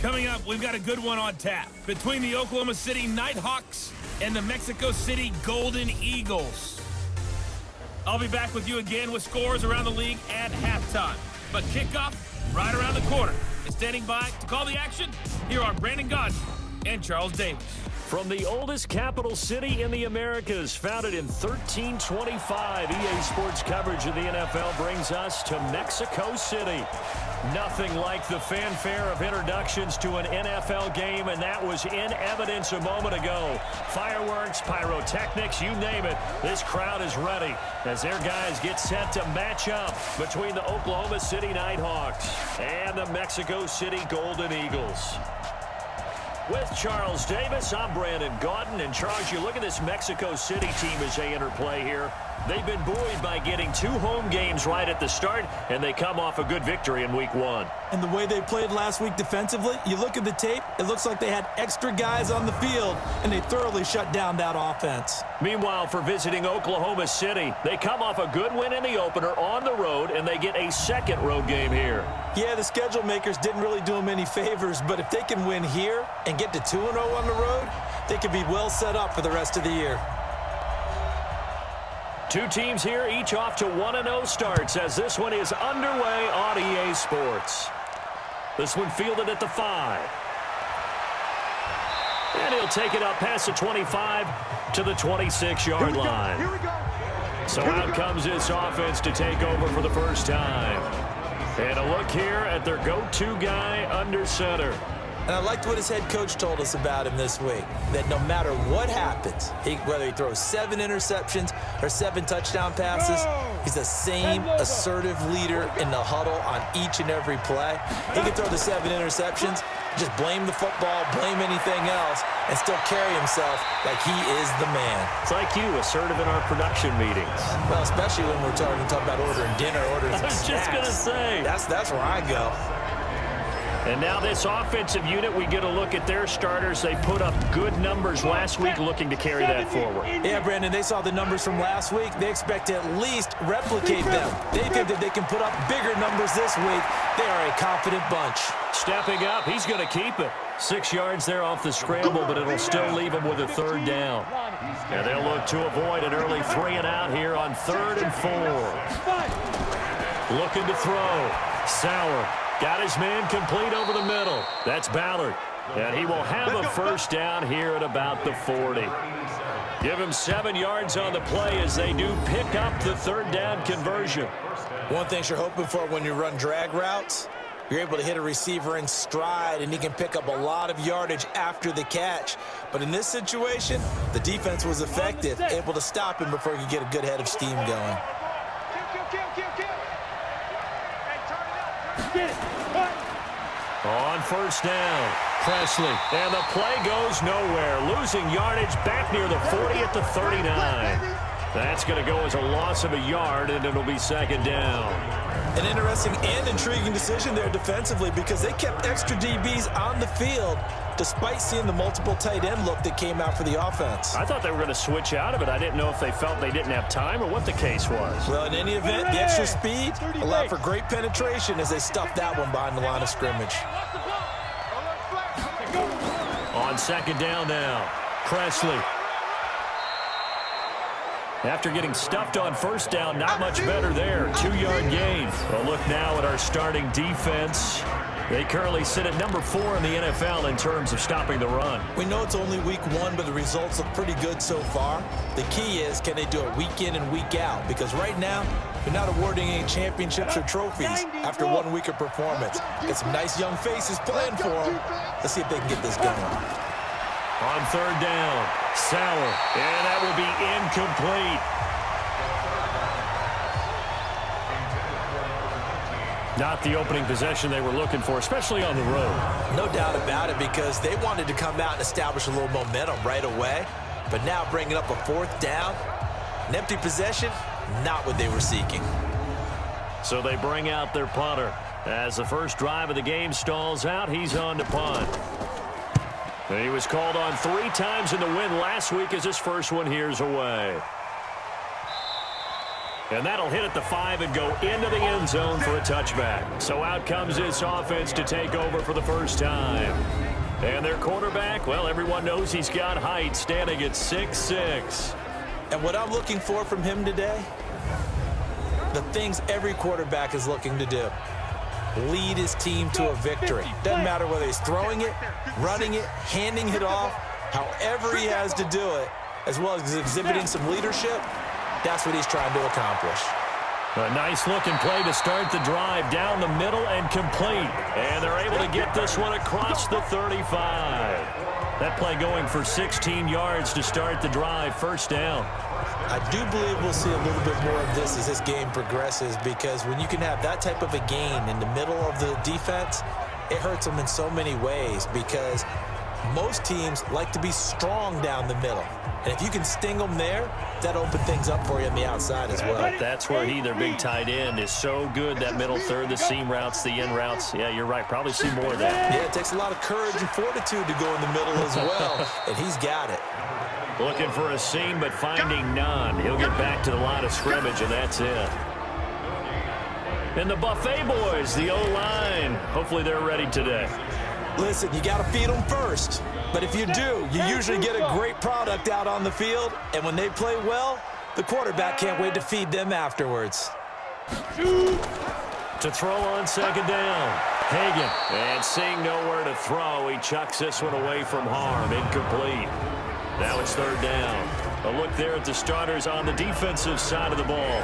Coming up, we've got a good one on tap between the Oklahoma City Nighthawks and the Mexico City Golden Eagles. I'll be back with you again with scores around the league at halftime. But kickoff right around the corner. And standing by to call the action, here are Brandon Godden and Charles Davis. From the oldest capital city in the Americas, founded in 1325, EA Sports coverage of the NFL brings us to Mexico City. Nothing like the fanfare of introductions to an NFL game, and that was in evidence a moment ago. Fireworks, pyrotechnics, you name it. This crowd is ready as their guys get set to match up between the Oklahoma City Nighthawks and the Mexico City Golden Eagles. With Charles Davis, I'm Brandon Godden. And Charles, you look at this Mexico City team as they enter play here. They've been buoyed by getting 2 home games right at the start, and they come off a good victory in week 1. And the way they played last week defensively, you look at the tape, it looks like they had extra guys on the field, and they thoroughly shut down that offense. Meanwhile, for visiting Oklahoma City, they come off a good win in the opener on the road, and they get a second road game here. Yeah, the schedule makers didn't really do them any favors, but if they can win here and get to 2-0 on the road, they could be well set up for the rest of the year. 2 teams here, each off to 1-0 starts as this one is underway on EA Sports. This one fielded at the 5. And he'll take it up past the 25 to the 26-yard line. So out comes this offense to take over for the first time. And a look here at their go-to guy under center. And I liked what his head coach told us about him this week, that no matter what happens, whether he throws 7 interceptions or 7 touchdown passes, he's the same assertive leader in the huddle on each and every play. He can throw the 7 interceptions, just blame the football, blame anything else, and still carry himself like he is the man. It's like you, assertive in our production meetings. Well, especially when we're talking about ordering dinner, ordering I was just going to say. That's where I go. And now this offensive unit, we get a look at their starters. They put up good numbers last week, looking to carry that forward. Yeah, Brandon, they saw the numbers from last week. They expect to at least replicate them. They think that they can put up bigger numbers this week. They are a confident bunch. Stepping up, he's going to keep it. 6 yards there off the scramble, but it'll still leave him with a 3rd down. And they'll look to avoid an early 3 and out here on 3rd and 4. Looking to throw. Sauer. Got his man complete over the middle. That's Ballard. And he will have a first down here at about the 40. Give him 7 yards on the play as they do pick up the 3rd down conversion. One thing you're hoping for when you run drag routes, you're able to hit a receiver in stride, and he can pick up a lot of yardage after the catch. But in this situation, the defense was effective, able to stop him before he could get a good head of steam going. On first down, Presley. And the play goes nowhere. Losing yardage back near the 40 at the 39. That's going to go as a loss of a yard, and it'll be 2nd down. An interesting and intriguing decision there defensively because they kept extra DBs on the field despite seeing the multiple tight end look that came out for the offense. I thought they were going to switch out of it. I didn't know if they felt they didn't have time or what the case was. Well, in any event, the extra speed allowed for great penetration as they stuffed that one behind the line of scrimmage. On 2nd down now, Presley. After getting stuffed on 1st down, not much better there. 2-yard gain. A look now at our starting defense. They currently sit at number 4 in the NFL in terms of stopping the run. We know it's only week 1, but the results look pretty good so far. The key is, can they do it week in and week out? Because right now, they're not awarding any championships or trophies after 1 week of performance. Got some nice young faces playing for them. Let's see if they can get this going. On 3rd down, Sauer, and that will be incomplete. Not the opening possession they were looking for, especially on the road. No doubt about it, because they wanted to come out and establish a little momentum right away. But now bringing up a 4th down, an empty possession, not what they were seeking. So they bring out their punter. As the first drive of the game stalls out, he's on to punt. And he was called on 3 times in the win last week as his first one here's away. And that'll hit at the 5 and go into the end zone for a touchback. So out comes this offense to take over for the first time. And their quarterback, well, everyone knows he's got height, standing at 6'6". And what I'm looking for from him today, the things every quarterback is looking to do. Lead his team to a victory. Doesn't matter whether he's throwing it, running it, handing it off, however he has to do it, as well as exhibiting some leadership, that's what he's trying to accomplish. A nice-looking play to start the drive down the middle and complete. And they're able to get this one across the 35. That play going for 16 yards to start the drive, first down. I do believe we'll see a little bit more of this as this game progresses, because when you can have that type of a gain in the middle of the defense, it hurts them in so many ways, because most teams like to be strong down the middle. And if you can sting them there, that opens things up for you on the outside as well. That's where their big tight end, is so good, that middle third, the seam routes, the in routes. Yeah, you're right. Probably see more of that. Yeah, it takes a lot of courage and fortitude to go in the middle as well, and he's got it. Looking for a seam, but finding none. He'll get back to the line of scrimmage, and that's it. And the Buffet boys, the O-line, hopefully they're ready today. Listen, you got to feed them first. But if you do, you usually get a great product out on the field. And when they play well, the quarterback can't wait to feed them afterwards. To throw on second down, Hagan. And seeing nowhere to throw, he chucks this one away from harm. Incomplete. Now it's third down. A look there at the starters on the defensive side of the ball.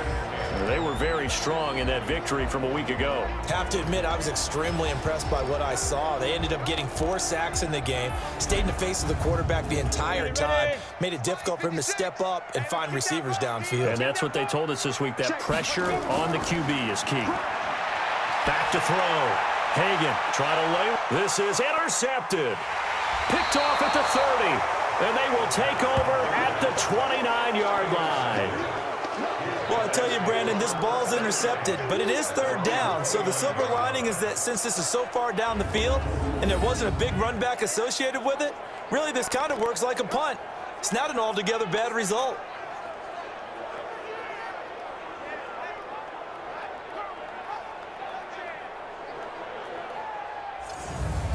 They were very strong in that victory from a week ago. Have to admit, I was extremely impressed by what I saw. They ended up getting 4 sacks in the game, stayed in the face of the quarterback the entire time, made it difficult for him to step up and find receivers downfield. And that's what they told us this week, that pressure on the QB is key. Back to throw. Hagan try to lay. This is intercepted. Picked off at the 30. And they will take over at the 29-yard line. Well, I tell you, Brandon, this ball's intercepted, but it is third down. So the silver lining is that since this is so far down the field and there wasn't a big run back associated with it, really this kind of works like a punt. It's not an altogether bad result.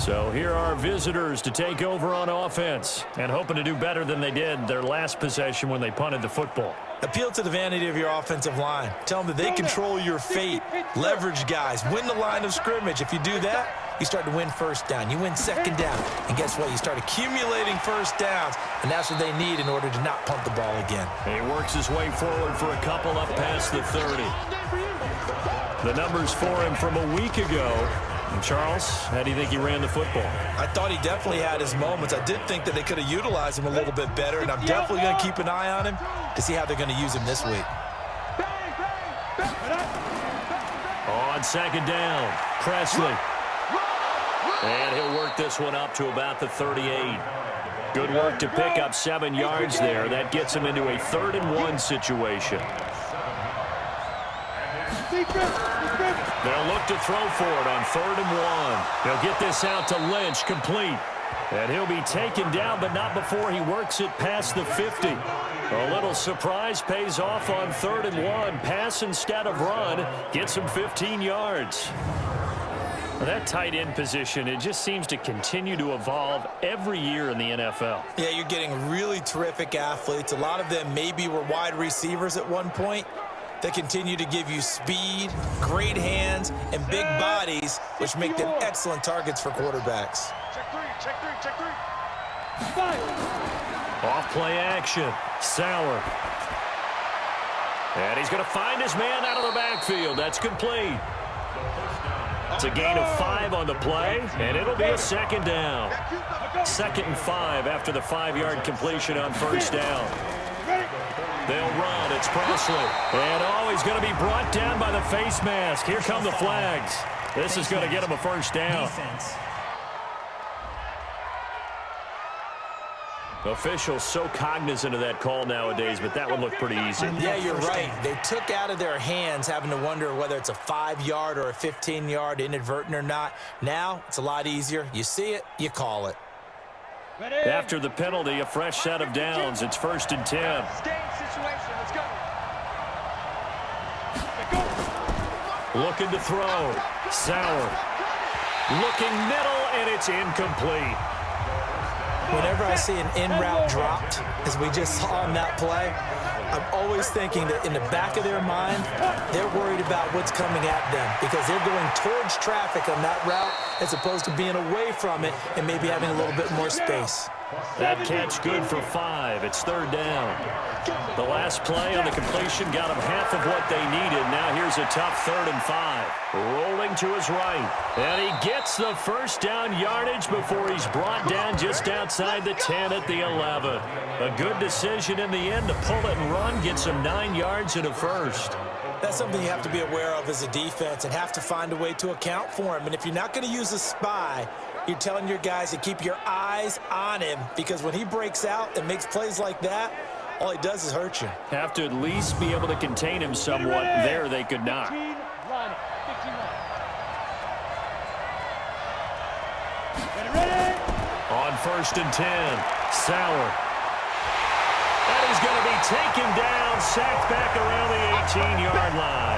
So here are visitors to take over on offense and hoping to do better than they did their last possession when they punted the football. Appeal to the vanity of your offensive line. Tell them that they control your fate. Leverage guys. Win the line of scrimmage. If you do that, you start to win first down. You win second down. And guess what? You start accumulating first downs. And that's what they need in order to not punt the ball again. He works his way forward for a couple up past the 30. The numbers for him from a week ago. And Charles, how do you think he ran the football? I thought he definitely had his moments. I did think that they could have utilized him a little bit better, and I'm definitely going to keep an eye on him to see how they're going to use him this week. On second down, Presley. And he'll work this one up to about the 38. Good work to pick up 7 yards there. That gets him into a 3rd and 1 situation. They'll look to throw for it on 3rd and 1. He'll get this out to Lynch, complete. And he'll be taken down, but not before he works it past the 50. A little surprise pays off on 3rd and 1. Pass instead of run. Gets him 15 yards. That tight end position, it just seems to continue to evolve every year in the NFL. Yeah, you're getting really terrific athletes. A lot of them maybe were wide receivers at one point. They continue to give you speed, great hands, and big bodies, which make them excellent targets for quarterbacks. Check three. Off play action. Sauer. And he's going to find his man out of the backfield. That's complete. It's a gain of 5 on the play, and it'll be a 2nd down. 2nd and 5 after the 5-yard completion on 1st down. They'll run. It's Presley. And he's going to be brought down by the face mask. Here come the flags. This is going to get him a 1st down. Officials so cognizant of that call nowadays, but that one looked pretty easy. Yeah, you're right. They took out of their hands having to wonder whether it's a 5-yard or a 15-yard, inadvertent or not. Now, it's a lot easier. You see it, you call it. After the penalty, a fresh set of downs. It's 1st and 10. Looking to throw. Sauer. Looking middle, and it's incomplete. Whenever I see an in-route dropped, as we just saw on that play, I'm always thinking that in the back of their mind, they're worried about what's coming at them because they're going towards traffic on that route as opposed to being away from it and maybe having a little bit more space. That catch good for 5. It's 3rd down. The last play on the completion got them half of what they needed. Now here's a tough 3rd and 5. Rolling to his right. And he gets the first down yardage before he's brought down just outside the 10 at the 11. A good decision in the end to pull it and run. Gets him 9 yards and a first. That's something you have to be aware of as a defense and have to find a way to account for him. And if you're not going to use a spy, you're telling your guys to keep your eyes on him because when he breaks out and makes plays like that, all he does is hurt you. Have to at least be able to contain him somewhat. There they could not. On 1st and 10, Sauer. And he's going to be taken down, sacked back around the 18-yard line.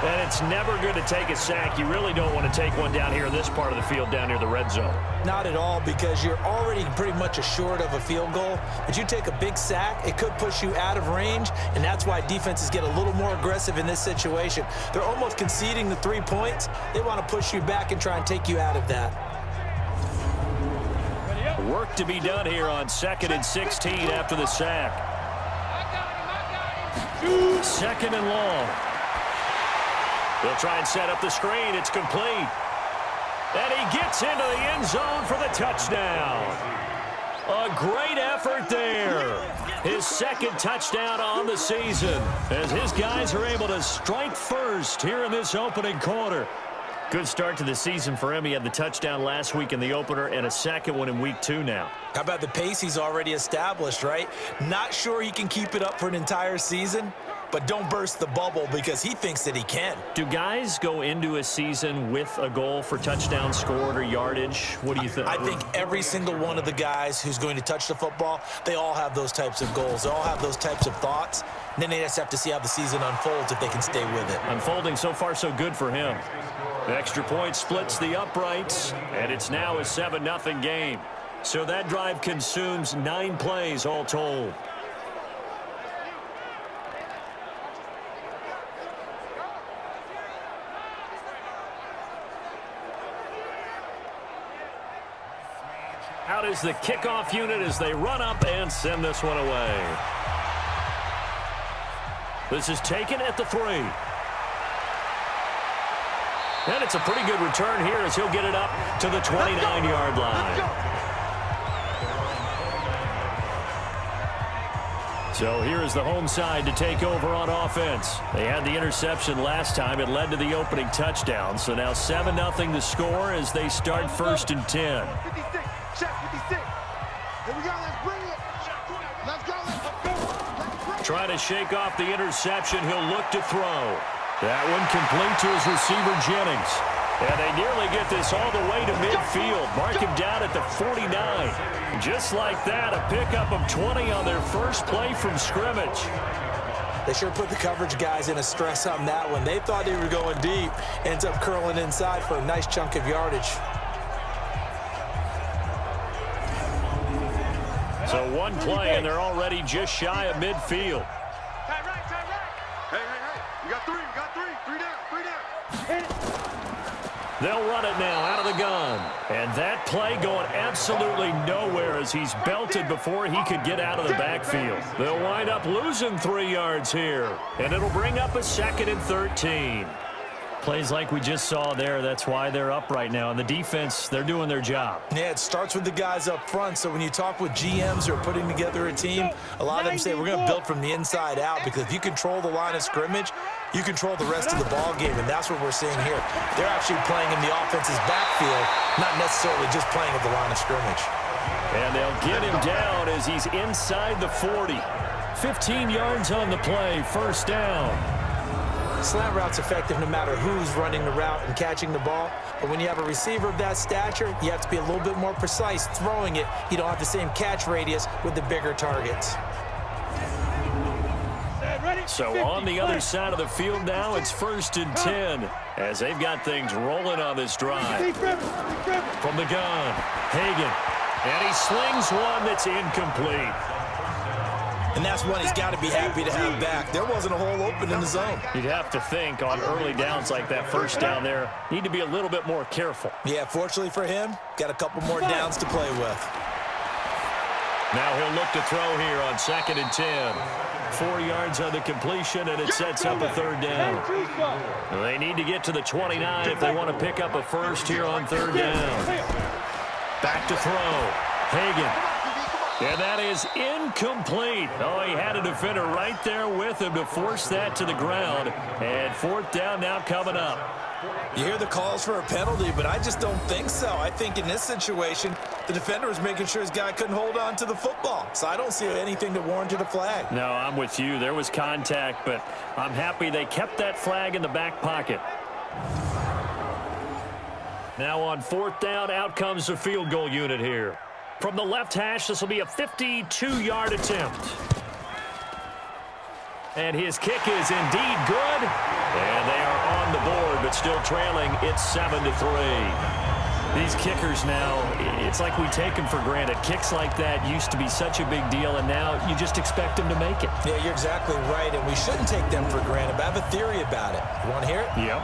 And it's never good to take a sack. You really don't want to take one down here in this part of the field down near the red zone. Not at all, because you're already pretty much assured of a field goal. But you take a big sack, it could push you out of range, and that's why defenses get a little more aggressive in this situation. They're almost conceding the 3 points. They want to push you back and try and take you out of that. Work to be done here on 2nd and 16 after the sack. 2nd and long. They'll try and set up the screen. It's complete. And he gets into the end zone for the touchdown. A great effort there. His 2nd touchdown on the season as his guys are able to strike first here in this opening quarter. Good start to the season for him. He had the touchdown last week in the opener and a 2nd one in week 2 now. How about the pace he's already established, right? Not sure he can keep it up for an entire season, but don't burst the bubble because he thinks that he can. Do guys go into a season with a goal for touchdown scored or yardage? What do you think? I think every single one of the guys who's going to touch the football, they all have those types of goals. They all have those types of thoughts. And then they just have to see how the season unfolds if they can stay with it. Unfolding so far so good for him. The extra point splits the uprights, and it's now a 7-0 game. So that drive consumes 9 plays all told. Out is the kickoff unit as they run up and send this one away. This is taken at the 3. And it's a pretty good return here as he'll get it up to the 29-yard line. So here is the home side to take over on offense. They had the interception last time. It led to the opening touchdown. So now 7-0 the score as they start 1st and 10. 56. Check 56. Here we go. Let's bring it. Let's go. Let's go. Trying to shake off the interception. He'll look to throw. That one complete to his receiver, Jennings. And they nearly get this all the way to midfield. Mark him down at the 49. Just like that, a pickup of 20 on their first play from scrimmage. They sure put the coverage guys in a stress on that one. They thought they were going deep. Ends up curling inside for a nice chunk of yardage. So one play, and they're already just shy of midfield. Tight right. Hey. We got 3. We got 3. 3 down. 3 down. Hit it. They'll run it now out of the gun. And that play going absolutely nowhere as he's belted before he could get out of the backfield. They'll wind up losing 3 yards here. And it'll bring up a 2nd and 13. Plays like we just saw there, that's why they're up right now. And the defense, they're doing their job. Yeah, it starts with the guys up front. So when you talk with GMs who are putting together a team, a lot of them say we're going to build from the inside out because if you control the line of scrimmage, you control the rest of the ball game, and that's what we're seeing here. They're actually playing in the offense's backfield, not necessarily just playing at the line of scrimmage. And they'll get him down as he's inside the 40. 15 yards on the play, 1st down. Slant route's effective no matter who's running the route and catching the ball. But when you have a receiver of that stature, you have to be a little bit more precise throwing it. You don't have the same catch radius with the bigger targets. Ready? So on the other side of the field now, it's 1st and 10 as they've got things rolling on this drive. From the gun, Hagan, and he slings one that's incomplete. And that's one he's got to be happy to have back. There wasn't a hole open in the zone. You'd have to think on early downs like that first down there, need to be a little bit more careful. Yeah, fortunately for him, got a couple more downs to play with. Now he'll look to throw here on 2nd and 10. 4 yards on the completion, and it sets up a 3rd down. They need to get to the 29 if they want to pick up a first here on 3rd down. Back to throw. Hagan. And that is incomplete. Oh, he had a defender right there with him to force that to the ground. And 4th down now coming up. You hear the calls for a penalty, but I just don't think so. I think in this situation, the defender was making sure his guy couldn't hold on to the football. So I don't see anything that warranted a flag. No, I'm with you. There was contact, but I'm happy they kept that flag in the back pocket. Now on 4th down, out comes the field goal unit here. From the left hash, this will be a 52-yard attempt. And his kick is indeed good. And they are on the board, but still trailing. It's 7-3. These kickers now, it's like we take them for granted. Kicks like that used to be such a big deal, and now you just expect them to make it. Yeah, you're exactly right, and we shouldn't take them for granted, but I have a theory about it. You want to hear it? Yep.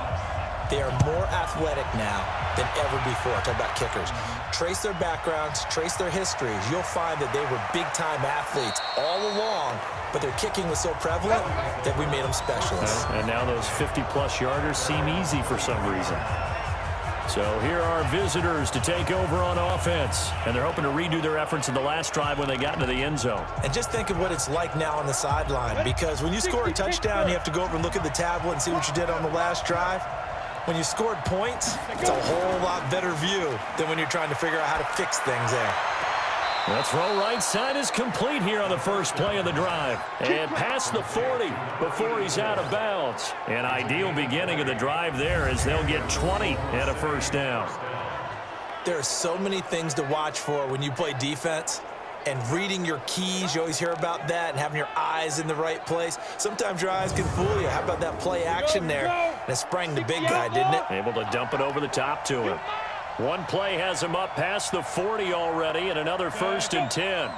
They are more athletic now than ever before. Talk about kickers. Trace their backgrounds, trace their histories. You'll find that they were big-time athletes all along, but their kicking was so prevalent that we made them specialists. And now those 50-plus yarders seem easy for some reason. So here are visitors to take over on offense, and they're hoping to redo their efforts in the last drive when they got into the end zone. And just think of what it's like now on the sideline, because when you score a touchdown, you have to go over and look at the tablet and see what you did on the last drive. When you scored points, it's a whole lot better view than when you're trying to figure out how to fix things there. The throw right side is complete here on the first play of the drive. And past the 40 before he's out of bounds. An ideal beginning of the drive there as they'll get 20 and a first down. There are so many things to watch for when you play defense. And reading your keys, you always hear about that, and having your eyes in the right place. Sometimes your eyes can fool you. How about that play action there? And it sprang the big guy, didn't it? Able to dump it over the top to him. One play has him up past the 40 already, and another 1st and 10.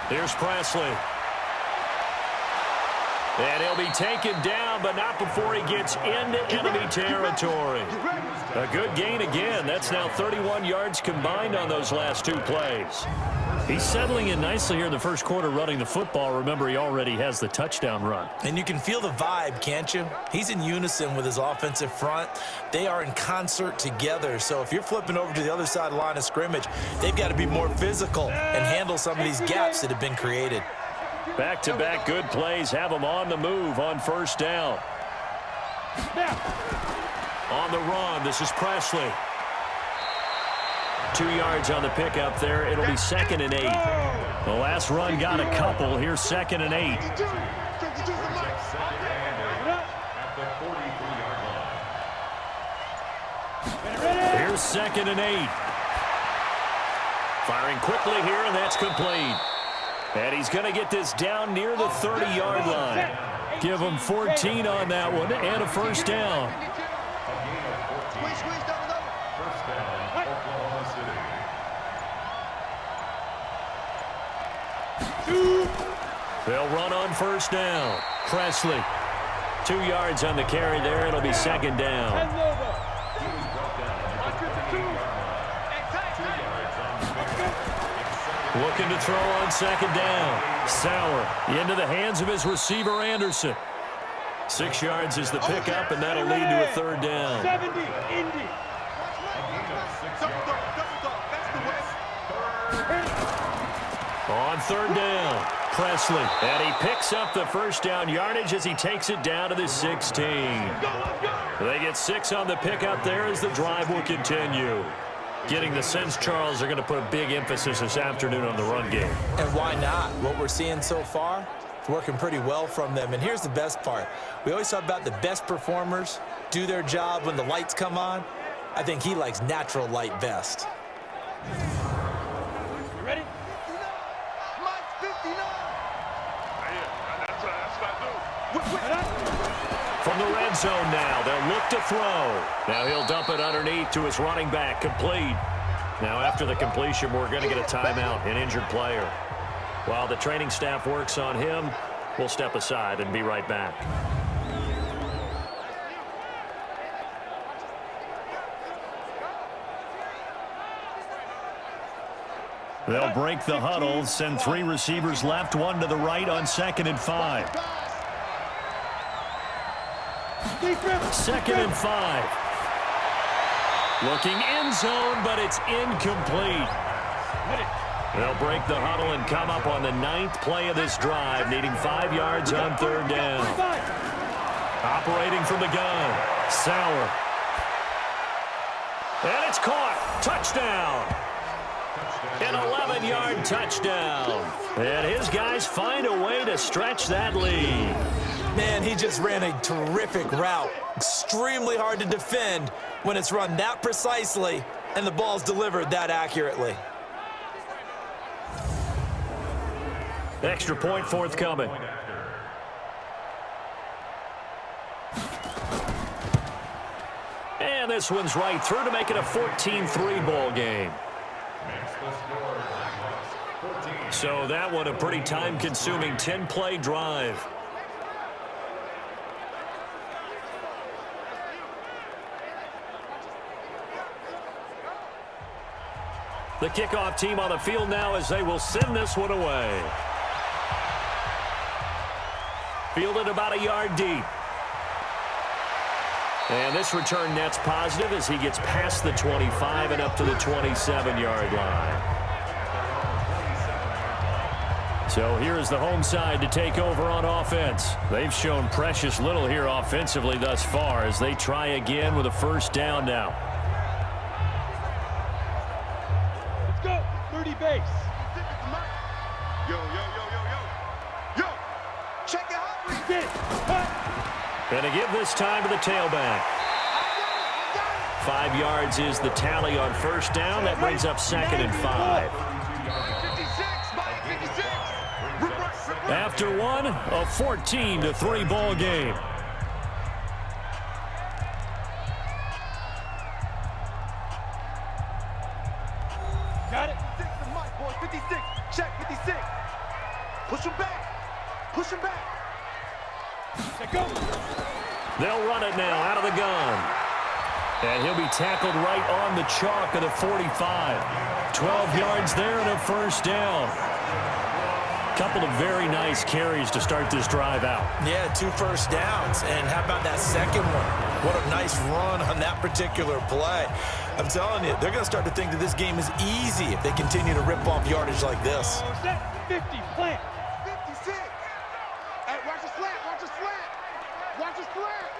Here's Presley. And he'll be taken down, but not before he gets into enemy territory. A good gain again. That's now 31 yards combined on those last 2 plays. He's settling in nicely here in the first quarter running the football. Remember, he already has the touchdown run. And you can feel the vibe, can't you? He's in unison with his offensive front. They are in concert together. So if you're flipping over to the other side of the line of scrimmage, they've got to be more physical and handle some of these gaps that have been created. Back-to-back good plays have them on the move on 1st down. On the run, this is Presley. 2 yards on the pickup there. It'll be 2nd and 8. The last run got a couple. Here's 2nd and 8. Here's 2nd and 8. Firing quickly here, and that's complete. And he's going to get this down near the 30-yard line. Give him 14 on that one and a first down. They'll run on 1st down. Presley, 2 yards on the carry there. It'll be 2nd down. Looking to throw on 2nd down. Sauer into the hands of his receiver, Anderson. 6 yards is the pickup, and that'll lead to a 3rd down. 70, Indy. On 3rd down, Presley. And he picks up the first down yardage as he takes it down to the 16. They get 6 on the pickup there as the drive will continue. Getting the sense, Charles, they're going to put a big emphasis this afternoon on the run game. And why not? What we're seeing so far, it's working pretty well from them. And here's the best part. We always talk about the best performers do their job when the lights come on. I think he likes natural light best. You ready? From the red zone now, they'll look to throw. Now he'll dump it underneath to his running back, complete. Now after the completion, we're going to get a timeout, an injured player. While the training staff works on him, we'll step aside and be right back. They'll break the huddle, send 3 receivers left, 1 to the right on 2nd and 5. 2nd and 5. Looking end zone, but it's incomplete. They'll break the huddle and come up on the 9th play of this drive, needing 5 yards on 3rd down. Operating from the gun, Sauer. And it's caught. Touchdown. An 11-yard touchdown. And his guys find a way to stretch that lead. Man, he just ran a terrific route. Extremely hard to defend when it's run that precisely and the ball's delivered that accurately. Extra point forthcoming. And this one's right through to make it a 14-3 ball game. So that one a pretty time-consuming 10-play drive. The kickoff team on the field now as they will send this one away. Fielded about a yard deep. And this return net's positive as he gets past the 25 and up to the 27-yard line. So here's the home side to take over on offense. They've shown precious little here offensively thus far as they try again with a first down now. Let's go. 30 base. Yo, yo, yo, yo, yo. Yo. Check it out. And to give this time to the tailback. 5 yards is the tally on first down. That brings up 2nd and 5. After one, a 14-3 ball game. Got it. 56. Check 56. Push him back. Push him back. Go. They'll run it now out of the gun. And he'll be tackled right on the chalk of the 45. 12 yards there and a first down. Couple of very nice carries to start this drive out. Yeah, 2 first downs. And how about that second one? What a nice run on that particular play. I'm telling you, they're going to start to think that this game is easy if they continue to rip off yardage like this. 50, plant. 56. Hey, watch the slant, watch the slant. Watch the slant.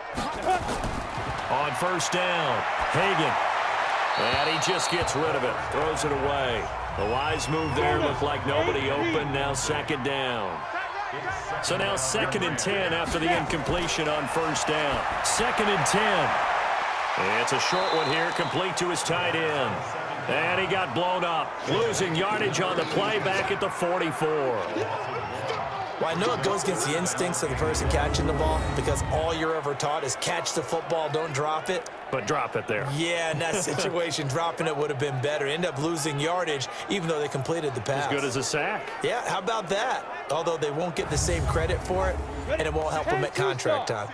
On first down, Hagan. And he just gets rid of it, throws it away. The wise move there, looked like nobody open, now 2nd down. So now 2nd and 10 after the incompletion on first down. 2nd and 10. It's a short one here, complete to his tight end. And he got blown up, losing yardage on the play back at the 44. Well, I know it goes against the instincts of the person catching the ball because all you're ever taught is catch the football, don't drop it. But drop it there. Yeah, in that situation, dropping it would have been better. End up losing yardage, even though they completed the pass. As good as a sack. Yeah, how about that? Although they won't get the same credit for it, and it won't help them at contract time.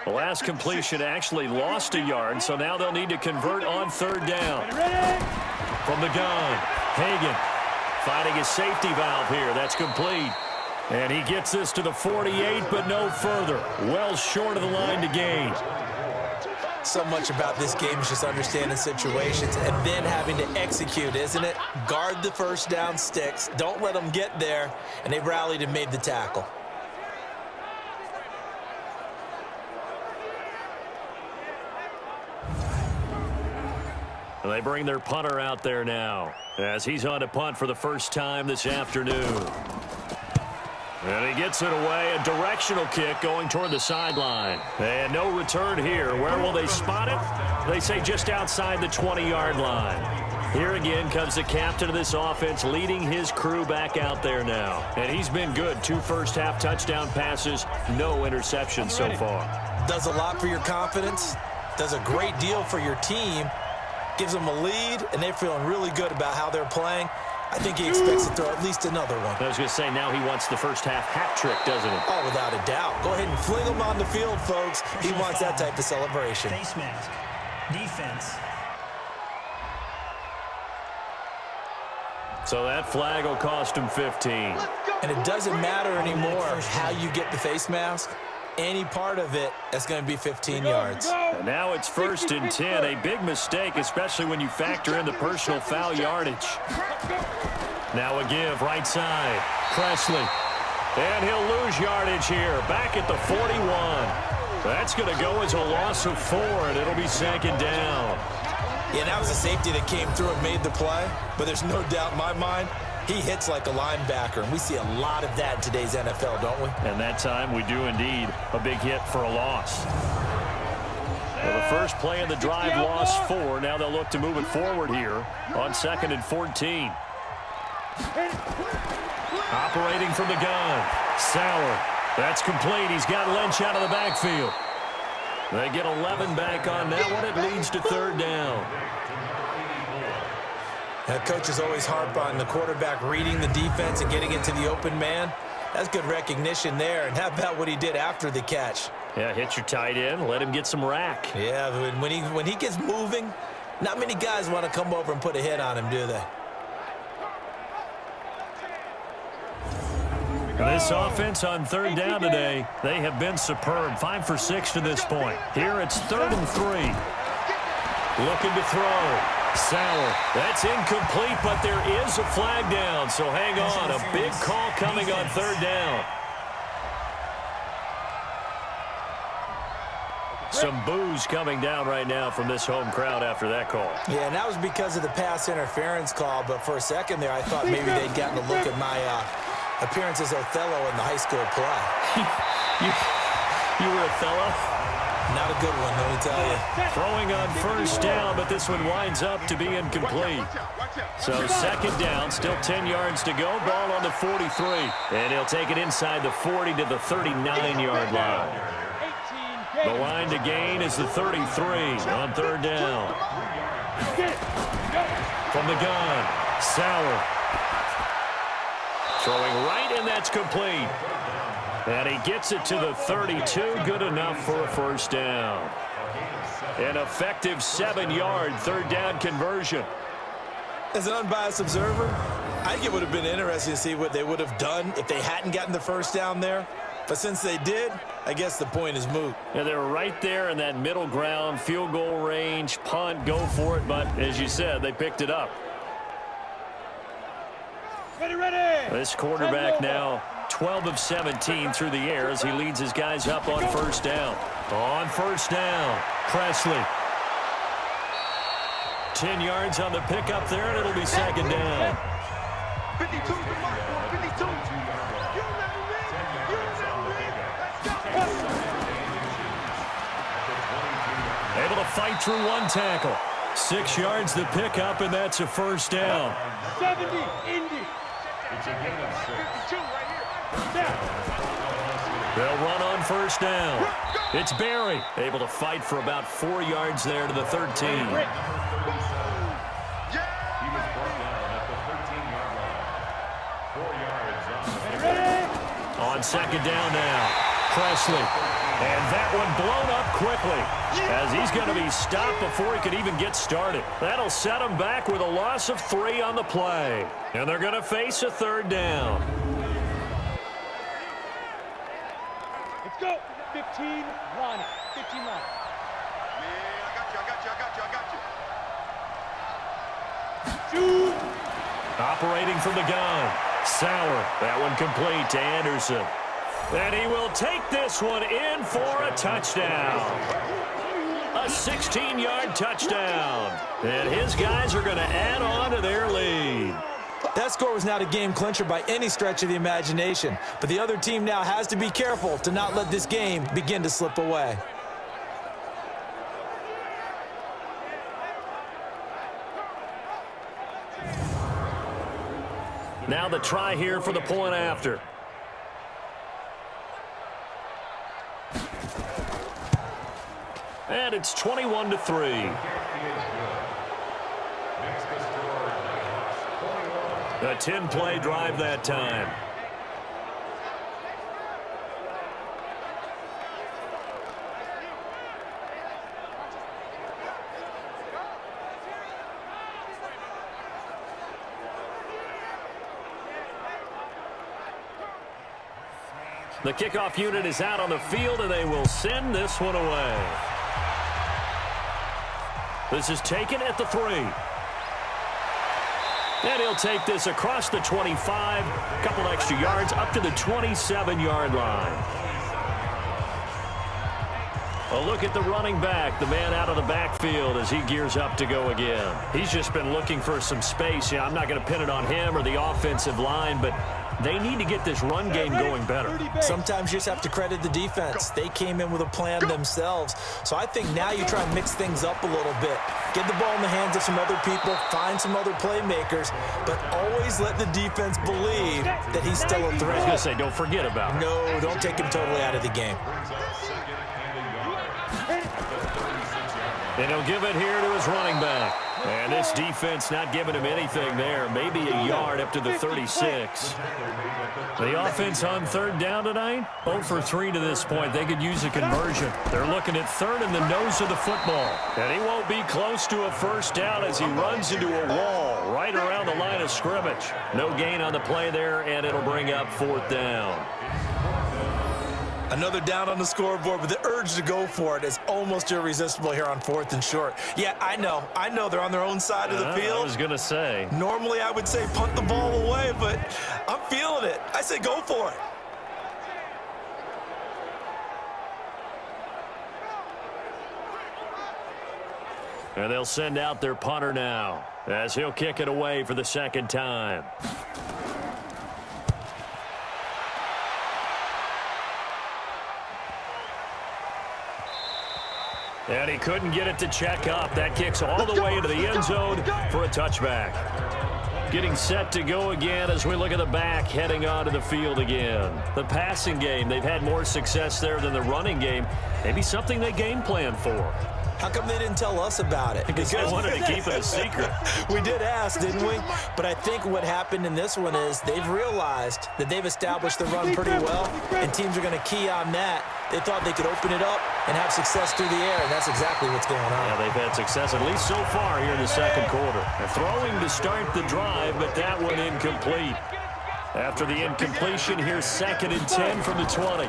The last completion actually lost a yard, so now they'll need to convert on 3rd down. From the gun, Hagan finding his safety valve here. That's complete. And he gets this to the 48, but no further. Well short of the line to gain. So much about this game is just understanding situations and then having to execute, isn't it? Guard the first down sticks. Don't let them get there. And they rallied and made the tackle. And they bring their punter out there now as he's on to punt for the first time this afternoon. And he gets it away, a directional kick going toward the sideline. And no return here. Where will they spot it? They say just outside the 20-yard line. Here again comes the captain of this offense, leading his crew back out there now. And he's been good. 2 first-half touchdown passes, no interceptions so far. Does a lot for your confidence, does a great deal for your team, gives them a lead, and they're feeling really good about how they're playing. I think he expects to throw at least another one. I was going to say, now he wants the first-half hat trick, doesn't he? Oh, without a doubt. Go ahead and fling him on the field, folks. He wants that type of celebration. Face mask. Defense. So that flag will cost him 15. And it doesn't matter anymore how you get the face mask. Any part of it, that's going to be 15 yards. And now it's 1st and 10. A big mistake, especially when you factor in the personal foul yardage. Now a give, right side. Presley. And he'll lose yardage here. Back at the 41. That's going to go as a loss of 4, and it'll be 2nd down. Yeah, that was a safety that came through and made the play. But there's no doubt in my mind, he hits like a linebacker, and we see a lot of that in today's NFL, don't we? And that time we do indeed. A big hit for a loss. Well, the first play of the drive lost 4. Now they'll look to move it forward here on 2nd and 14. Operating from the gun. Sauer. That's complete. He's got Lynch out of the backfield. They get 11 back on that one. It leads to 3rd down. Coaches always harp on the quarterback reading the defense and getting into the open man. That's good recognition there. And how about what he did after the catch? Yeah, hit your tight end. Let him get some rack. Yeah, when he gets moving, not many guys want to come over and put a hit on him, do they? This offense on 3rd down today, they have been superb. 5 for 6 to this point. Here it's 3rd and 3. Looking to throw. Sauer. That's incomplete, but there is a flag down, so hang on. A big call coming on 3rd down. Some boos coming down right now from this home crowd after that call. Yeah, and that was because of the pass interference call, but for a second there, I thought maybe they'd gotten a look at my appearance as Othello in the high school play. You were Othello? Not a good one, let me tell you. Throwing on 1st down, but this one winds up to be incomplete. So 2nd down, still 10 yards to go. Ball on the 43. And he'll take it inside the 40 to the 39-yard line. The line to gain is the 33 on 3rd down. From the gun, Sauer. Throwing right, and that's complete. And he gets it to the 32, good enough for a 1st down. An effective 7-yard 3rd down conversion. As an unbiased observer, I think it would have been interesting to see what they would have done if they hadn't gotten the 1st down there. But since they did, I guess the point is moot. Yeah, they were right there in that middle ground, field goal range, punt, go for it. But as you said, they picked it up. Ready. This quarterback now 12 of 17 through the air as he leads his guys up on 1st down. On 1st down, Presley. 10 yards on the pickup there, and it'll be 2nd down. 52 to mark, 52. Able to fight through 1 tackle. 6 yards the pickup, and that's a 1st down. 70, Indy. 52 right here. They'll run on 1st down. It's Barry, able to fight for about 4 yards there to the 13. On 2nd down now, Presley. And that one blown up quickly as he's going to be stopped before he could even get started. That'll set him back with a loss of 3 on the play. And they're going to face a 3rd down. Let's go. 15 line. 15 line. Yeah, I got you. Shoot. Operating from the gun. Sauer. That one complete to Anderson. And he will take this one in for a touchdown. A 16-yard touchdown. And his guys are going to add on to their lead. That score was not a game clincher by any stretch of the imagination, but the other team now has to be careful to not let this game begin to slip away. Now the try here for the point after. And it's 21-3. A 10-play drive that time. The kickoff unit is out on the field, and they will send this one away. This is taken at the 3. And he'll take this across the 25, a couple extra yards, up to the 27-yard line. A look at the running back, the man out of the backfield as he gears up to go again. He's just been looking for some space. Yeah, I'm not going to pin it on him or the offensive line, but they need to get this run game going better. Sometimes you just have to credit the defense. They came in with a plan themselves. So I think now you try and mix things up a little bit. Get the ball in the hands of some other people, find some other playmakers, but always let the defense believe that he's still a threat. I was going to say, don't forget about him. No, don't take him totally out of the game. And he'll give it here to his running back. And this defense not giving him anything there. Maybe a yard up to the 36. The offense on third down tonight, 0 for 3 to this point. They could use a conversion. They're looking at third in the nose of the football. And he won't be close to a first down as he runs into a wall right around the line of scrimmage. No gain on the play there, and it'll bring up fourth down. Another down on the scoreboard, but the urge to go for it is almost irresistible here on 4th and short. Yeah, I know they're on their own side of the field. I was going to say. Normally I would say punt the ball away, but I'm feeling it. I say go for it. And they'll send out their punter now as he'll kick it away for the second time. And he couldn't get it to check up. That kicks all the way into the end zone for a touchback. Getting set to go again as we look at the back heading onto the field again. The passing game, they've had more success there than the running game. Maybe something they game plan for. How come they didn't tell us about it? Because they wanted to keep it a secret. We did ask, didn't we? But I think what happened in this one is they've realized that they've established the run pretty well, and teams are going to key on that. They thought they could open it up and have success through the air, and that's exactly what's going on. Yeah, they've had success, at least so far here in the second quarter. They're throwing to start the drive, but that one incomplete. After the incompletion, here's 2nd and 10 from the 20.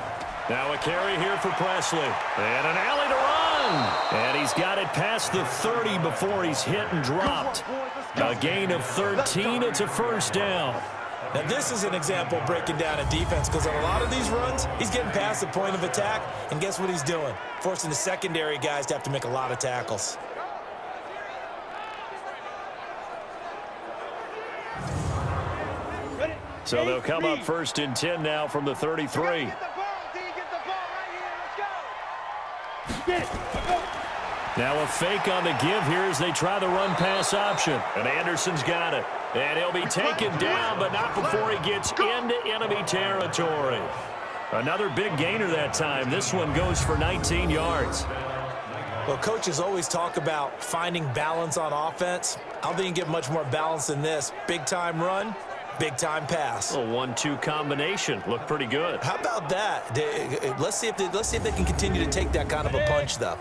Now a carry here for Presley. And an alley to run. And he's got it past the 30 before he's hit and dropped. A gain of 13. It's a first down. Now this is an example of breaking down a defense, because on a lot of these runs, he's getting past the point of attack, and guess what he's doing? Forcing the secondary guys to have to make a lot of tackles. So they'll come up 1st and 10 now from the 33. Now a fake on the give here as they try the run-pass option. And Anderson's got it. And he'll be taken down, but not before he gets into enemy territory. Another big gainer that time. This one goes for 19 yards. Well, coaches always talk about finding balance on offense. I don't think you can get much more balance than this. Big-time run, big-time pass. A 1-2 combination. Looked pretty good. How about that? Let's see if they can continue to take that kind of a punch, though.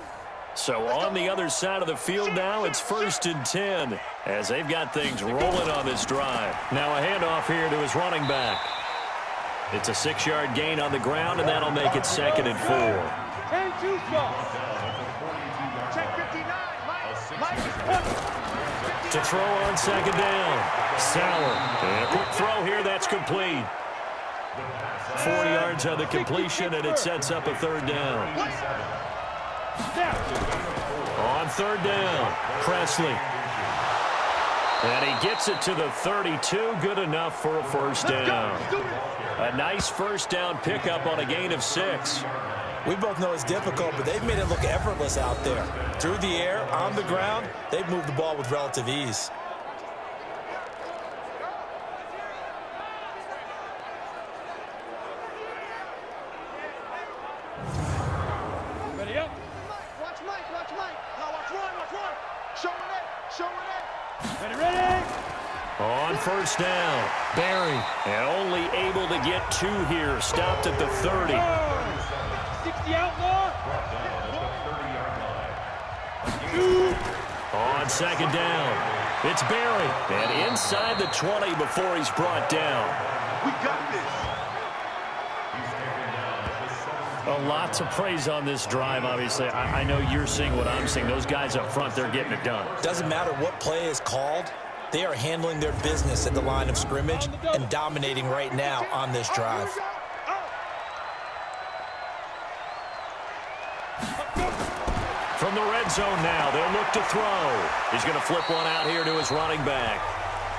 So on the other side of the field now, it's 1st and 10 as they've got things rolling on this drive. Now a handoff here to his running back. It's a 6-yard gain on the ground, and that'll make it 2nd and 4. To throw on 2nd down. Sauer. And a quick throw here, that's complete. 4 yards on the completion, and it sets up a 3rd down. On 3rd down, Presley. And he gets it to the 32, good enough for a first down. A nice first down pickup on a gain of 6. We both know it's difficult, but they've made it look effortless out there. Through the air, on the ground, they've moved the ball with relative ease. Show it. Ready. On first down, Barry, and only able to get 2 here. Stopped at the 30. 60 outlaw. On second down, it's Barry, and inside the 20 before he's brought down. We got this. A lot to praise on this drive, obviously. I know you're seeing what I'm seeing. Those guys up front, they're getting it done. Doesn't matter what play is called. They are handling their business at the line of scrimmage and dominating right now on this drive. From the red zone now, they'll look to throw. He's going to flip one out here to his running back.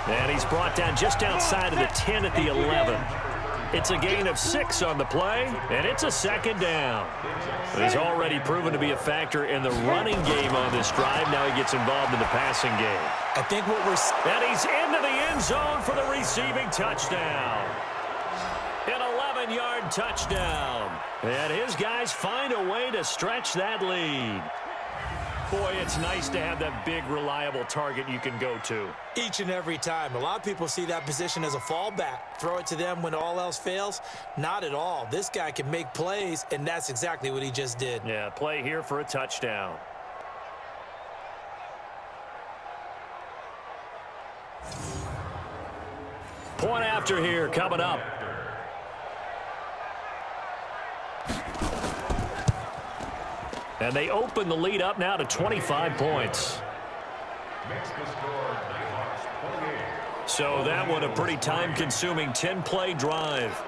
And he's brought down just outside of the 10 at the 11. It's a gain of 6 on the play, and it's a second down. He's already proven to be a factor in the running game on this drive. Now he gets involved in the passing game. I think what we're... And he's into the end zone for the receiving touchdown. An 11-yard touchdown. And his guys find a way to stretch that lead. Boy, it's nice to have that big, reliable target you can go to. Each and every time. A lot of people see that position as a fallback. Throw it to them when all else fails. Not at all. This guy can make plays, and that's exactly what he just did. Yeah, play here for a touchdown. Point after here coming up. And they open the lead up now to 25 points. So that one a pretty time-consuming 10-play drive.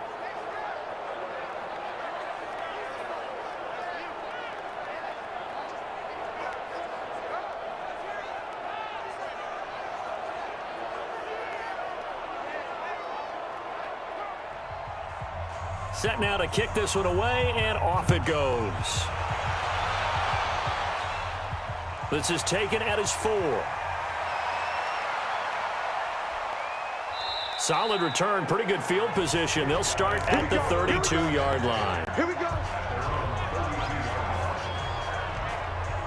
Set now to kick this one away, and off it goes. This is taken at his 4. Solid return, pretty good field position. They'll start at the 32-yard line. Here we go.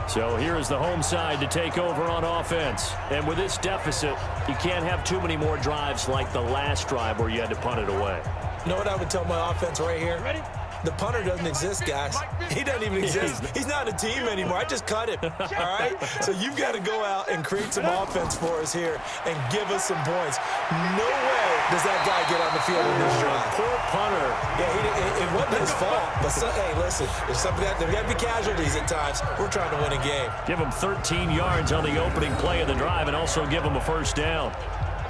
So here is the home side to take over on offense. And with this deficit, you can't have too many more drives like the last drive where you had to punt it away. You know what I would tell my offense right here? Ready? The punter doesn't exist, guys. He doesn't even exist. He's not a team anymore. I just cut him, all right? So you've got to go out and create some offense for us here and give us some points. No way does that guy get on the field in this drive. Poor punter. Yeah, it wasn't his fault. But, hey, listen, there's got to be casualties at times. We're trying to win a game. Give him 13 yards on the opening play of the drive and also give him a first down.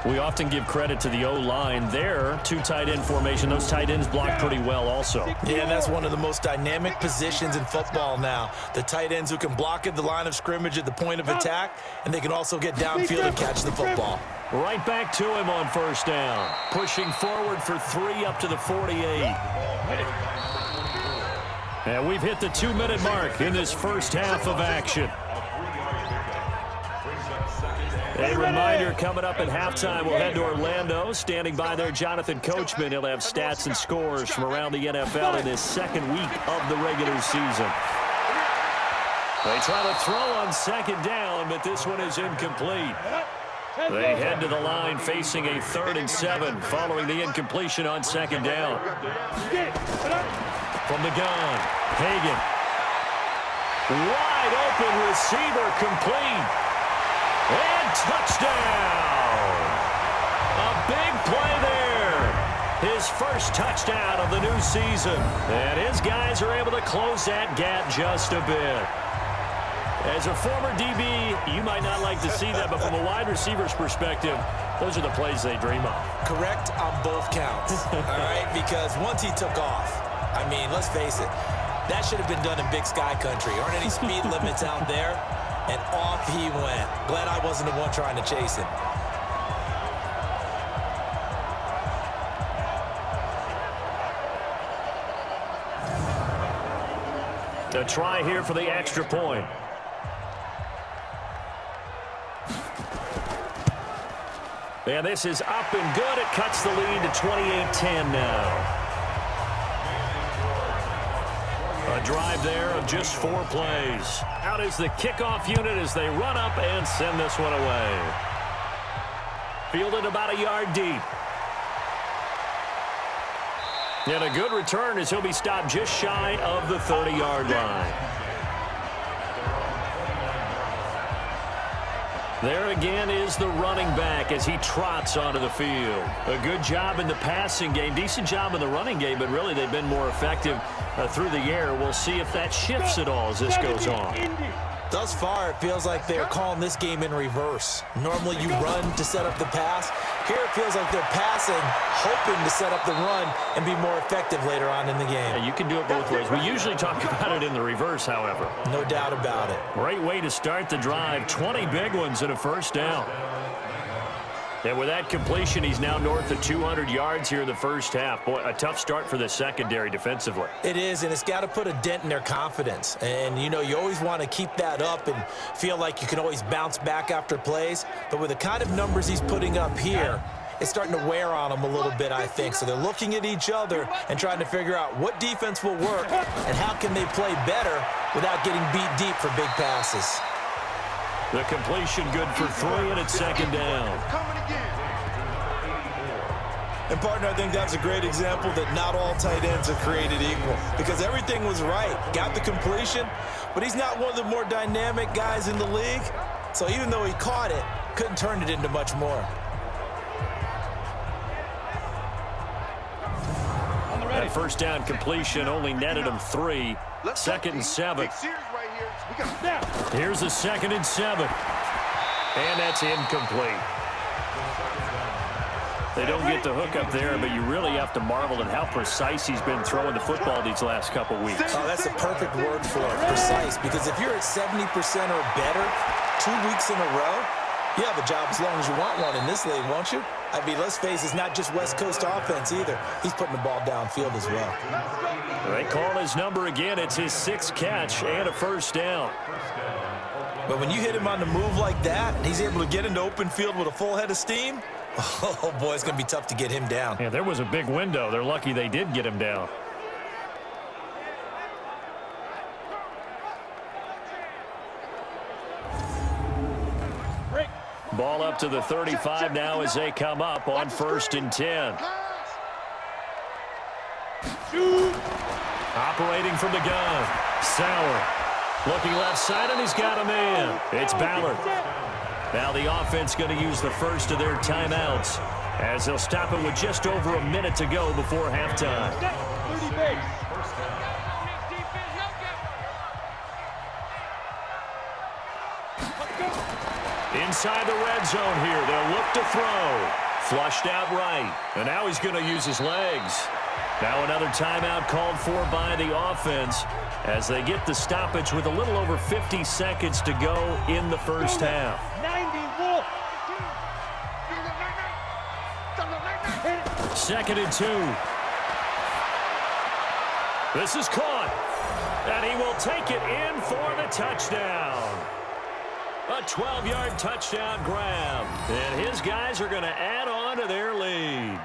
We often give credit to the O-line there. 2 tight end formation. Those tight ends block pretty well also. Yeah, that's one of the most dynamic positions in football now. The tight ends who can block at the line of scrimmage at the point of attack, and they can also get downfield and catch the football. Right back to him on first down. Pushing forward for 3 up to the 48. And we've hit the 2-minute mark in this first half of action. A reminder coming up at halftime, we'll head to Orlando. Standing by there, Jonathan Coachman. He'll have stats and scores from around the NFL in this second week of the regular season. They try to throw on second down, but this one is incomplete. They head to the line facing a 3rd and 7 following the incompletion on second down. From the gun, Hagan. Wide open receiver complete. And touchdown! A big play there. His first touchdown of the new season. And his guys are able to close that gap just a bit. As a former DB, you might not like to see that, but from a wide receiver's perspective, those are the plays they dream of. Correct on both counts, all right? Because once he took off, I mean, let's face it, that should have been done in Big Sky Country. Aren't any speed limits out there? And off he went. Glad I wasn't the one trying to chase him. A try here for the extra point. And this is up and good. It cuts the lead to 28-10 now. A drive there of just 4 plays. Out is the kickoff unit as they run up and send this one away. Fielded about a yard deep. And a good return as he'll be stopped just shy of the 30-yard line. There again is the running back as he trots onto the field. A good job in the passing game, decent job in the running game, but really they've been more effective through the air. We'll see if that shifts at all as this goes on. Thus far, it feels like they're calling this game in reverse. Normally you run to set up the pass. Here it feels like they're passing, hoping to set up the run and be more effective later on in the game. Yeah, you can do it both ways. We usually talk about it in the reverse, however. No doubt about it. Great way to start the drive. 20 big ones and a first down. And with that completion, he's now north of 200 yards here in the first half. Boy, a tough start for the secondary defensively. It is, and it's got to put a dent in their confidence. And, you know, you always want to keep that up and feel like you can always bounce back after plays. But with the kind of numbers he's putting up here, it's starting to wear on them a little bit, I think. So they're looking at each other and trying to figure out what defense will work and how can they play better without getting beat deep for big passes. The completion good for 3, and it's second down. And, partner, I think that's a great example that not all tight ends are created equal because everything was right. Got the completion, but he's not one of the more dynamic guys in the league. So even though he caught it, couldn't turn it into much more. That first down completion only netted him 3. Second and 7. Here's a 2nd and 7. And that's incomplete. They don't get the hook up there, but you really have to marvel at how precise he's been throwing the football these last couple weeks. Oh, that's the perfect word for it, precise, because if you're at 70% or better 2 weeks in a row, you have a job as long as you want one in this league, won't you? I mean, let's face it, it's not just West Coast offense either. He's putting the ball downfield as well. They call his number again. It's his 6th catch and a first down. But when you hit him on the move like that, and he's able to get into open field with a full head of steam, oh, boy, it's going to be tough to get him down. Yeah, there was a big window. They're lucky they did get him down. Ball up to the 35 now as they come up on 1st and 10. Operating from the gun. Sauer looking left side, and he's got a man. It's Ballard. Now the offense going to use the first of their timeouts as they'll stop it with just over a minute to go before halftime. 30 base. Inside the red zone here. They'll look to throw. Flushed out right. And now he's going to use his legs. Now another timeout called for by the offense as they get the stoppage with a little over 50 seconds to go in the first half. 90 2nd and 2. This is caught. And he will take it in for the touchdown. A 12-yard touchdown grab. And his guys are going to add on to their lead.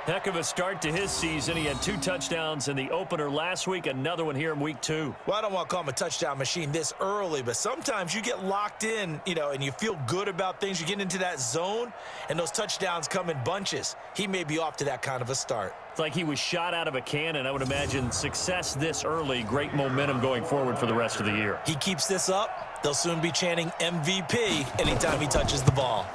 Heck of a start to his season. He had 2 touchdowns in the opener last week, another one here in week 2. Well, I don't want to call him a touchdown machine this early, but sometimes you get locked in, you know, and you feel good about things. You get into that zone, and those touchdowns come in bunches. He may be off to that kind of a start. It's like he was shot out of a cannon. I would imagine success this early, great momentum going forward for the rest of the year. He keeps this up, they'll soon be chanting MVP anytime he touches the ball.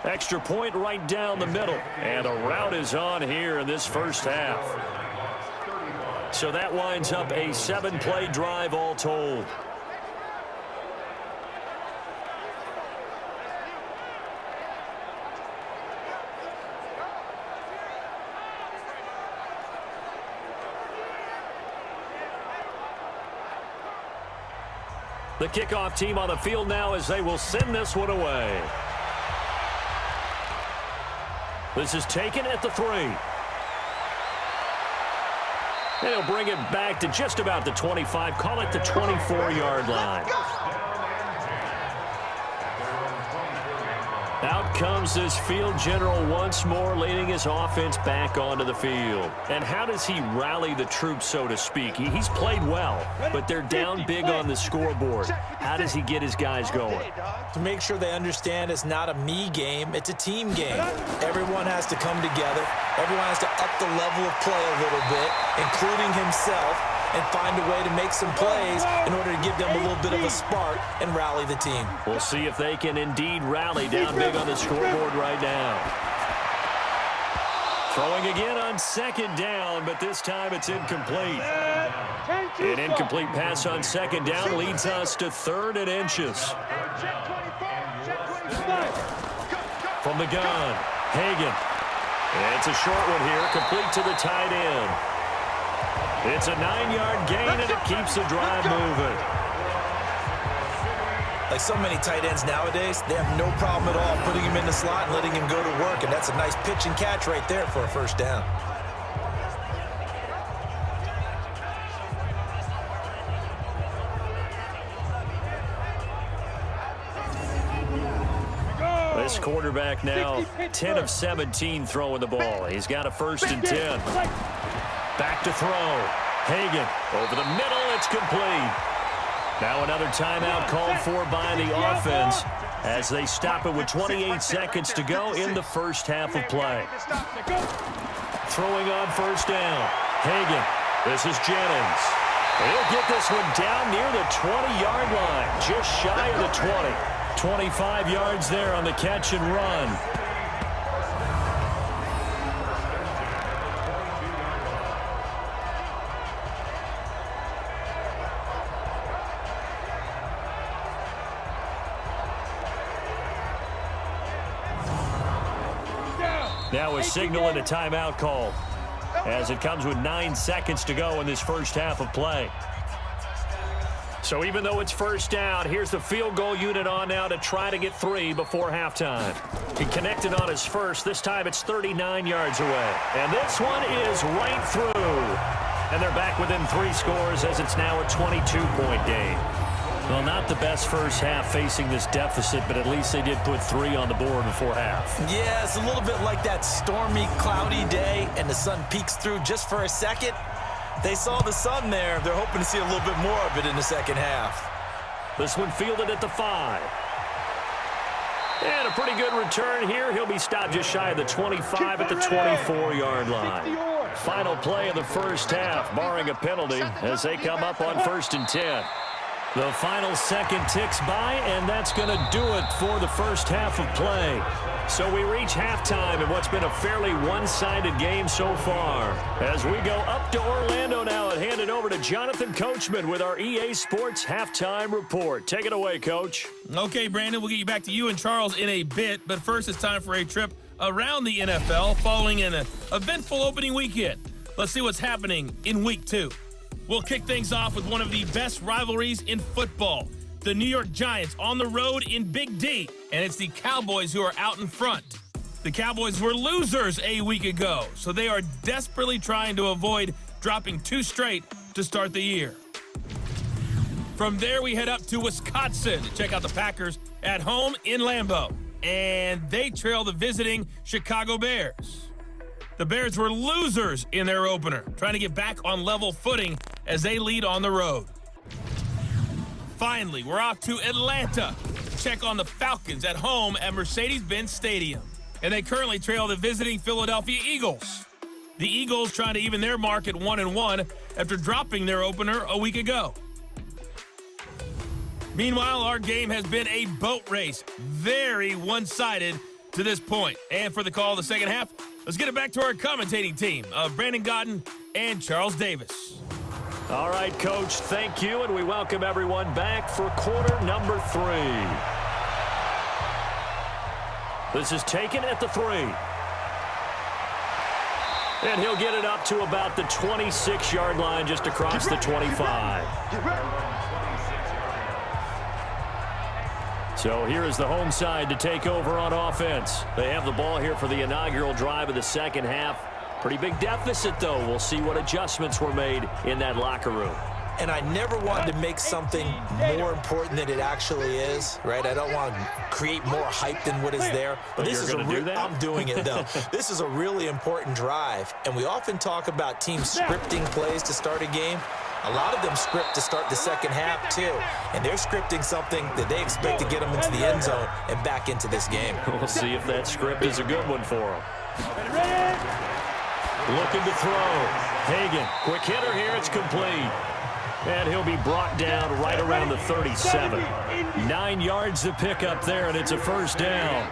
Extra point right down the middle. And a route is on here in this first half. So that winds up a 7-play drive all told. The kickoff team on the field now as they will send this one away. This is taken at the 3. And he'll bring it back to just about the 25. Call it the 24-yard line. Out comes this field general once more, leading his offense back onto the field. And how does he rally the troops, so to speak? He's played well, but they're down big on the scoreboard. How does he get his guys going? To make sure they understand it's not a me game, it's a team game. Everyone has to come together. Everyone has to up the level of play a little bit, including himself, and find a way to make some plays in order to give them a little bit of a spark and rally the team. We'll see if they can indeed rally down big on the scoreboard right now. Throwing again on second down, but this time it's incomplete. An incomplete pass on second down leads us to 3rd and inches. From the gun, Hagan. It's a short one here, complete to the tight end. It's a 9-yard gain, and it keeps the drive moving. Like so many tight ends nowadays, they have no problem at all putting him in the slot and letting him go to work, and that's a nice pitch and catch right there for a first down. This quarterback now 10 of 17 throwing the ball. He's got a 1st and 10. Back to throw. Hagan over the middle. It's complete. Now another timeout called for by the offense as they stop it with 28 seconds to go in the first half of play. Throwing on 1st down. Hagan. This is Jennings. He'll get this one down near the 20-yard line, just shy of the 20. 25 yards there on the catch and run. Now a signal and a timeout call as it comes with 9 seconds to go in this first half of play. So even though it's 1st down, here's the field goal unit on now to try to get 3 before halftime. He connected on his first. This time it's 39 yards away. And this one is right through. And they're back within 3 scores as it's now a 22-point game. Well, not the best first half facing this deficit, but at least they did put 3 on the board before half. Yeah, it's a little bit like that stormy, cloudy day, and the sun peeks through just for a second. They saw the sun there. They're hoping to see a little bit more of it in the second half. This one fielded at the 5. And a pretty good return here. He'll be stopped just shy of the 25 at the 24-yard line. Final play of the first half, barring a penalty, as they come up on 1st and 10. The final second ticks by, and that's going to do it for the first half of play. So we reach halftime in what's been a fairly one-sided game so far. As we go up to Orlando now and hand it over to Jonathan Coachman with our EA Sports Halftime Report. Take it away, Coach. Okay, Brandon, we'll get you back to you and Charles in a bit, but first it's time for a trip around the NFL following an eventful opening weekend. Let's see what's happening in Week 2. We'll kick things off with one of the best rivalries in football. The New York Giants on the road in Big D, and it's the Cowboys who are out in front. The Cowboys were losers a week ago, so they are desperately trying to avoid dropping 2 straight to start the year. From there, we head up to Wisconsin to check out the Packers at home in Lambeau, and they trail the visiting Chicago Bears. The Bears were losers in their opener, trying to get back on level footing as they lead on the road. Finally, we're off to Atlanta to check on the Falcons at home at Mercedes-Benz Stadium. And they currently trail the visiting Philadelphia Eagles. The Eagles trying to even their mark at 1-1 after dropping their opener a week ago. Meanwhile, our game has been a boat race, very one-sided to this point. And for the call of the second half, let's get it back to our commentating team of Brandon Godden and Charles Davis. All right, Coach, thank you, and we welcome everyone back for quarter number 3. This is taken at the 3. And he'll get it up to about the 26-yard line just across the 25. So here is the home side to take over on offense. They have the ball here for the inaugural drive of the second half. Pretty big deficit, though. We'll see what adjustments were made in that locker room. And I never wanted to make something more important than it actually is, right? I don't want to create more hype than what is there. But this is I'm doing it, though. This is a really important drive. And we often talk about teams scripting plays to start a game. A lot of them script to start the second half, too. And they're scripting something that they expect to get them into the end zone and back into this game. We'll see if that script is a good one for them. Looking to throw. Hagan, quick hitter here. It's complete. And he'll be brought down right around the 37. 9 yards to pick up there, and it's a first down.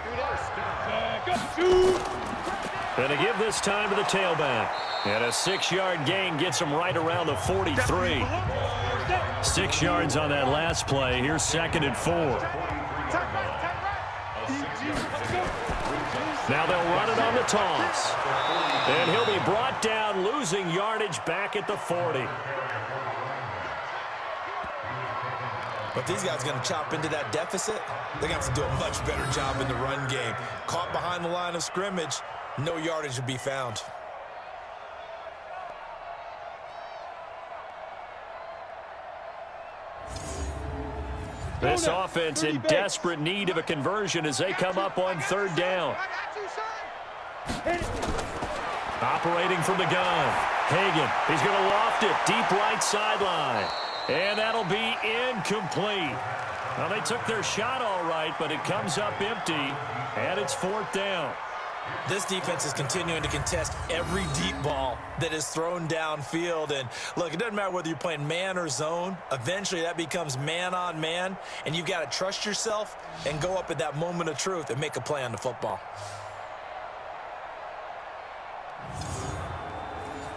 And to give this time to the tailback. And a 6-yard gain gets him right around the 43. 6 yards on that last play. Here's 2nd and 4. Now they'll run it on the toss. And he'll be brought down, losing yardage back at the 40. But if these guys are going to chop into that deficit, they're going to have to do a much better job in the run game. Caught behind the line of scrimmage, no yardage to be found. This offense in desperate need of a conversion as they come up on 3rd down. Operating from the gun. Hagan, he's going to loft it deep right sideline. And that'll be incomplete. Well, they took their shot all right, but it comes up empty, and it's 4th down. This defense is continuing to contest every deep ball that is thrown downfield. And, look, it doesn't matter whether you're playing man or zone. Eventually, that becomes man on man, and you've got to trust yourself and go up at that moment of truth and make a play on the football.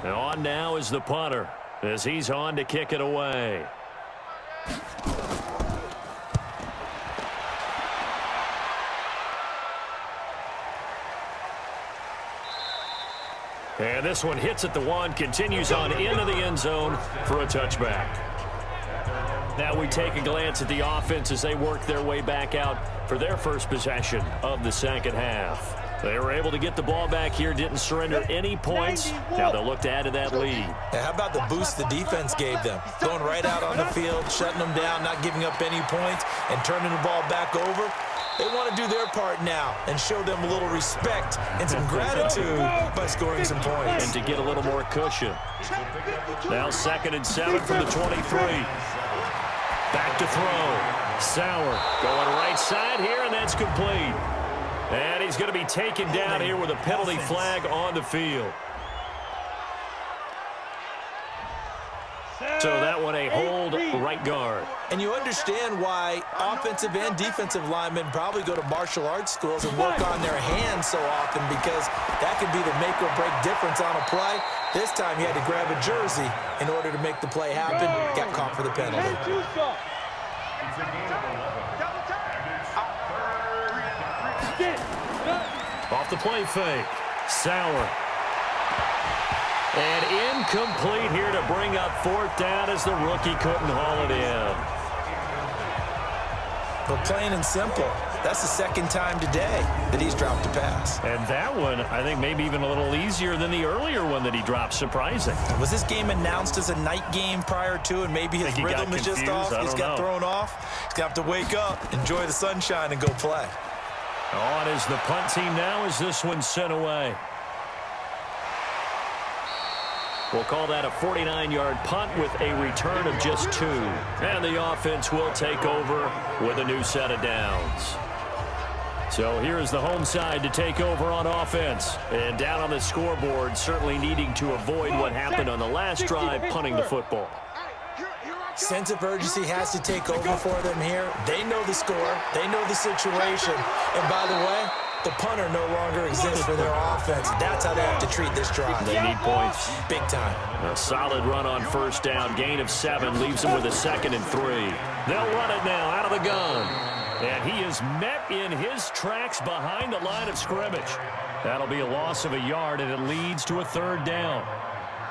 And on now is the punter as he's on to kick it away. And this one hits at the 1, continues on into the end zone for a touchback. Now we take a glance at the offense as they work their way back out for their first possession of the second half. They were able to get the ball back here, didn't surrender any points. Now they'll look to add to that lead. Yeah, how about the boost the defense gave them? Going right out on the field, shutting them down, not giving up any points, and turning the ball back over. They want to do their part now and show them a little respect and some gratitude by scoring some points. And to get a little more cushion. Now 2nd and 7 from the 23. Back to throw. Sauer going right side here, and that's complete. And he's going to be taken down here with a penalty flag on the field. So that one a hold right guard. And you understand why offensive and defensive linemen probably go to martial arts schools and work on their hands so often, because that can be the make or break difference on a play. This time he had to grab a jersey in order to make the play happen. Got caught for the penalty. Off the play fake. Sauer. And incomplete here to bring up 4th down as the rookie couldn't haul it in. But plain and simple, that's the 2nd time today that he's dropped a pass. And that one, I think, maybe even a little easier than the earlier one that he dropped. Surprising. Was this game announced as a night game prior to, and maybe his rhythm is just off? He's got thrown off. He's going to have to wake up, enjoy the sunshine, and go play. On is the punt team now as this one's sent away. We'll call that a 49-yard punt with a return of just 2. And the offense will take over with a new set of downs. So here's the home side to take over on offense. And down on the scoreboard, certainly needing to avoid what happened on the last drive, punting the football. Sense of urgency has to take over for them here. They know the score. They know the situation. And by the way, the punter no longer exists for their offense. That's how they have to treat this drive. They need points. Big time. A solid run on 1st down. Gain of 7 leaves them with a 2nd and 3. They'll run it now out of the gun. And he is met in his tracks behind the line of scrimmage. That'll be a loss of a yard, and it leads to a 3rd down.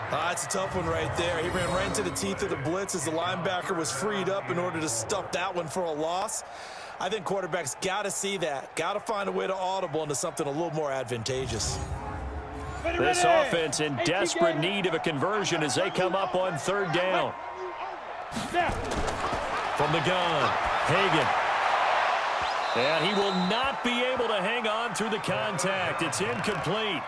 That's a tough one right there. He ran right into the teeth of the blitz as the linebacker was freed up in order to stuff that one for a loss. I think quarterbacks got to see that. Got to find a way to audible into something a little more advantageous. This offense in desperate need of a conversion as they come up on 3rd down. From the gun, Hagan. And he will not be able to hang on through the contact. It's incomplete.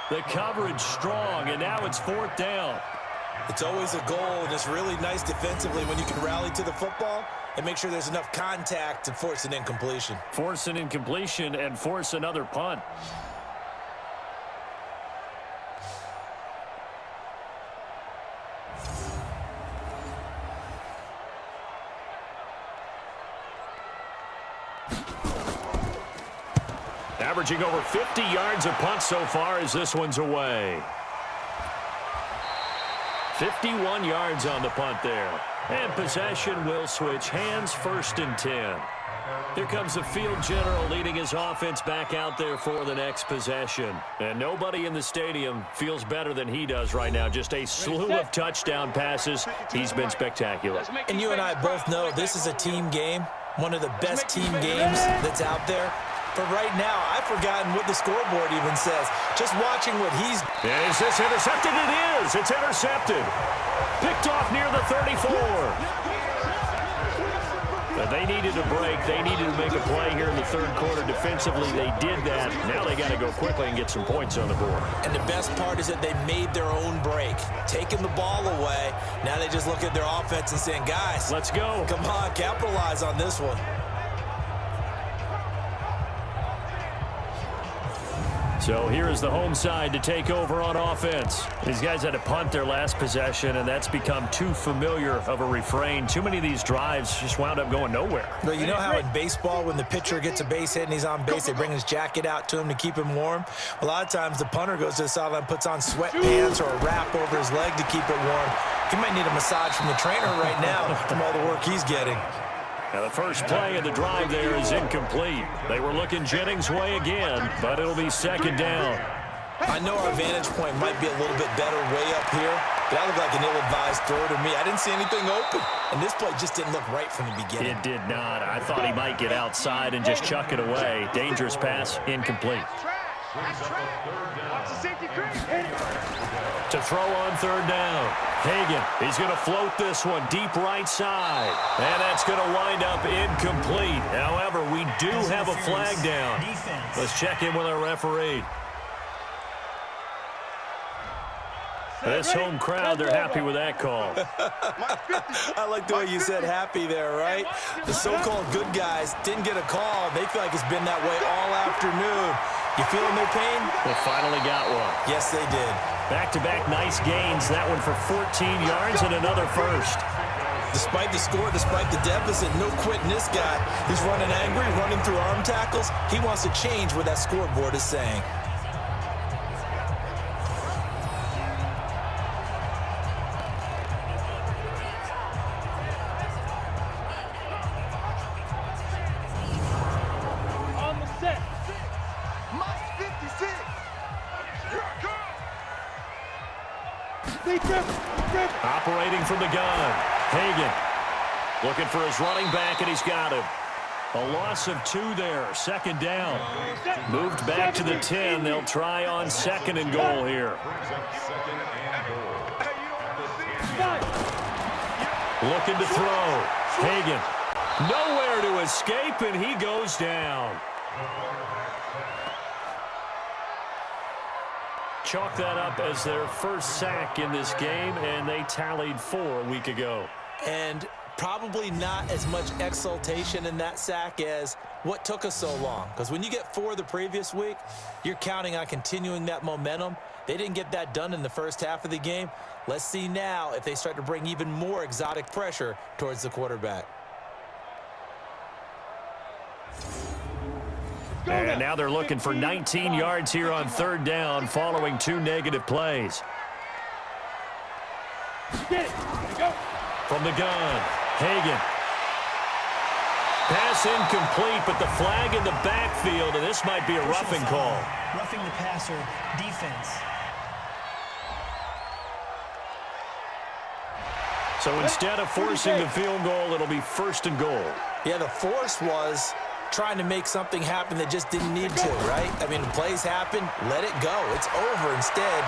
The coverage strong, and now it's 4th down. It's always a goal, and it's really nice defensively when you can rally to the football and make sure there's enough contact to force an incompletion. Force an incompletion and force another punt. Averaging over 50 yards a punt so far as this one's away. 51 yards on the punt there. And possession will switch hands, 1st and 10. Here comes the field general leading his offense back out there for the next possession. And nobody in the stadium feels better than he does right now. Just a slew of touchdown passes. He's been spectacular. And you and I both know this is a team game, one of the best team games that's out there. But right now, I've forgotten what the scoreboard even says. Just watching what he's... And is this intercepted? It is. It's intercepted. Picked off near the 34. But they needed a break. They needed to make a play here in the 3rd quarter. Defensively, they did that. Now they got to go quickly and get some points on the board. And the best part is that they made their own break. Taking the ball away. Now they just look at their offense and saying, guys, let's go. Come on, capitalize on this one. So here is the home side to take over on offense. These guys had to punt their last possession, and that's become too familiar of a refrain. Too many of these drives just wound up going nowhere. Well, you know how in baseball, when the pitcher gets a base hit and he's on base, they bring his jacket out to him to keep him warm? A lot of times the punter goes to the sideline, puts on sweatpants or a wrap over his leg to keep it warm. He might need a massage from the trainer right now from all the work he's getting. Now the first play of the drive there is incomplete. They were looking Jennings' way again, but it'll be 2nd down. I know our vantage point might be a little bit better way up here, but that looked like an ill-advised throw to me. I didn't see anything open, and this play just didn't look right from the beginning. It did not. I thought he might get outside and just chuck it away. Dangerous pass, incomplete. To throw on 3rd down. Hagan, he's going to float this one deep right side. And that's going to wind up incomplete. However, we do have a flag down. Let's check in with our referee. This home crowd, they're happy with that call. I like the way you said happy there, right? The so-called good guys didn't get a call. They feel like it's been that way all afternoon. You feeling their pain? They finally got one. Yes, they did. Back-to-back nice gains. That one for 14 yards and another first. Despite the score, despite the deficit, no quitting this guy. He's running angry, running through arm tackles. He wants to change what that scoreboard is saying. Operating from the gun. Hagan looking for his running back, and he's got him. A loss of 2 there. 2nd down. Moved back to the 10. They'll try on 2nd and goal here. Looking to throw. Hagan nowhere to escape, and he goes down. Chalk that up as their first sack in this game, and they tallied 4 a week ago. And probably not as much exultation in that sack as what took us so long. Because when you get 4 the previous week, you're counting on continuing that momentum. They didn't get that done in the first half of the game. Let's see now if they start to bring even more exotic pressure towards the quarterback. And now they're looking for 19 yards here on 3rd down following 2 negative plays. From the gun, Hagan. Pass incomplete, but the flag in the backfield, and this might be a roughing call. Roughing the passer, defense. So instead of forcing the field goal, it'll be 1st and goal. Yeah, the force was trying to make something happen that just didn't need to, right? I mean, the plays happen, let it go. It's over instead.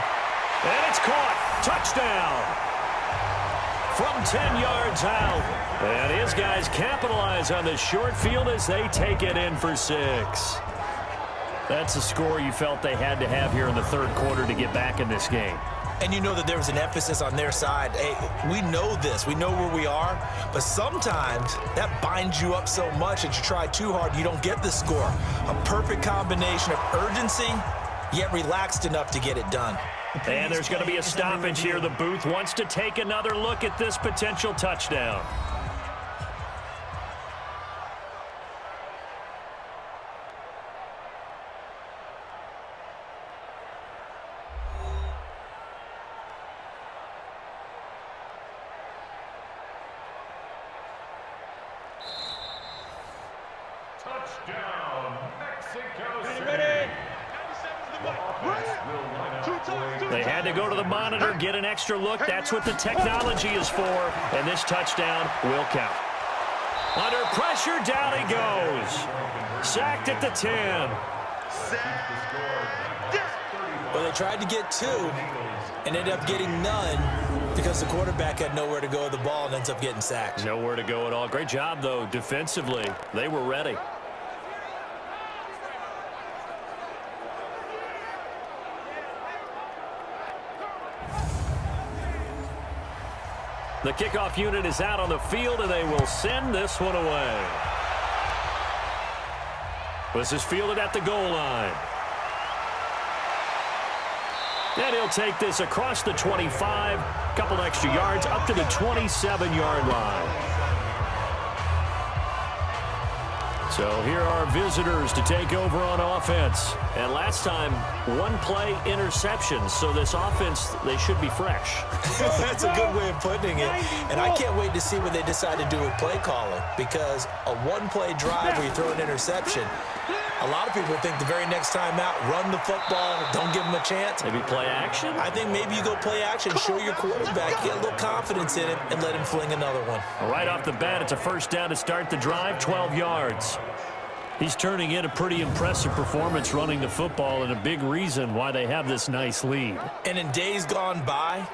And it's caught. Touchdown. from 10 yards out. And his guys capitalize on the short field as they take it in for 6. That's a score you felt they had to have here in the third quarter to get back in this game. And you know that there was an emphasis on their side. Hey, we know this. We know where we are. But sometimes that binds you up so much that you try too hard, you don't get the score. A perfect combination of urgency, yet relaxed enough to get it done. And there's going to be a stoppage here. The booth wants to take another look at this potential touchdown. Touchdown, Mexico City. Ready? They had to go to the monitor, get an extra look. That's what the technology is for. And this touchdown will count. Under pressure, down he goes. Sacked at the 10. Well, they tried to get 2 and ended up getting none because the quarterback had nowhere to go with the ball and ends up getting sacked. Nowhere to go at all. Great job, though, defensively. They were ready. The kickoff unit is out on the field, and they will send this one away. This is fielded at the goal line. And he'll take this across the 25, couple extra yards, up to the 27-yard line. So here are visitors to take over on offense. And last time, 1-play interceptions. So this offense, they should be fresh. That's a good way of putting it. And I can't wait to see what they decide to do with play calling, because a 1-play drive where you throw an interception, a lot of people think the very next time out, run the football, don't give them a chance. Maybe play action? I think maybe you go play action, show your quarterback, get a little confidence in him, and let him fling another one. Right off the bat, it's a first down to start the drive, 12 yards. He's turning in a pretty impressive performance running the football, and a big reason why they have this nice lead. And in days gone by,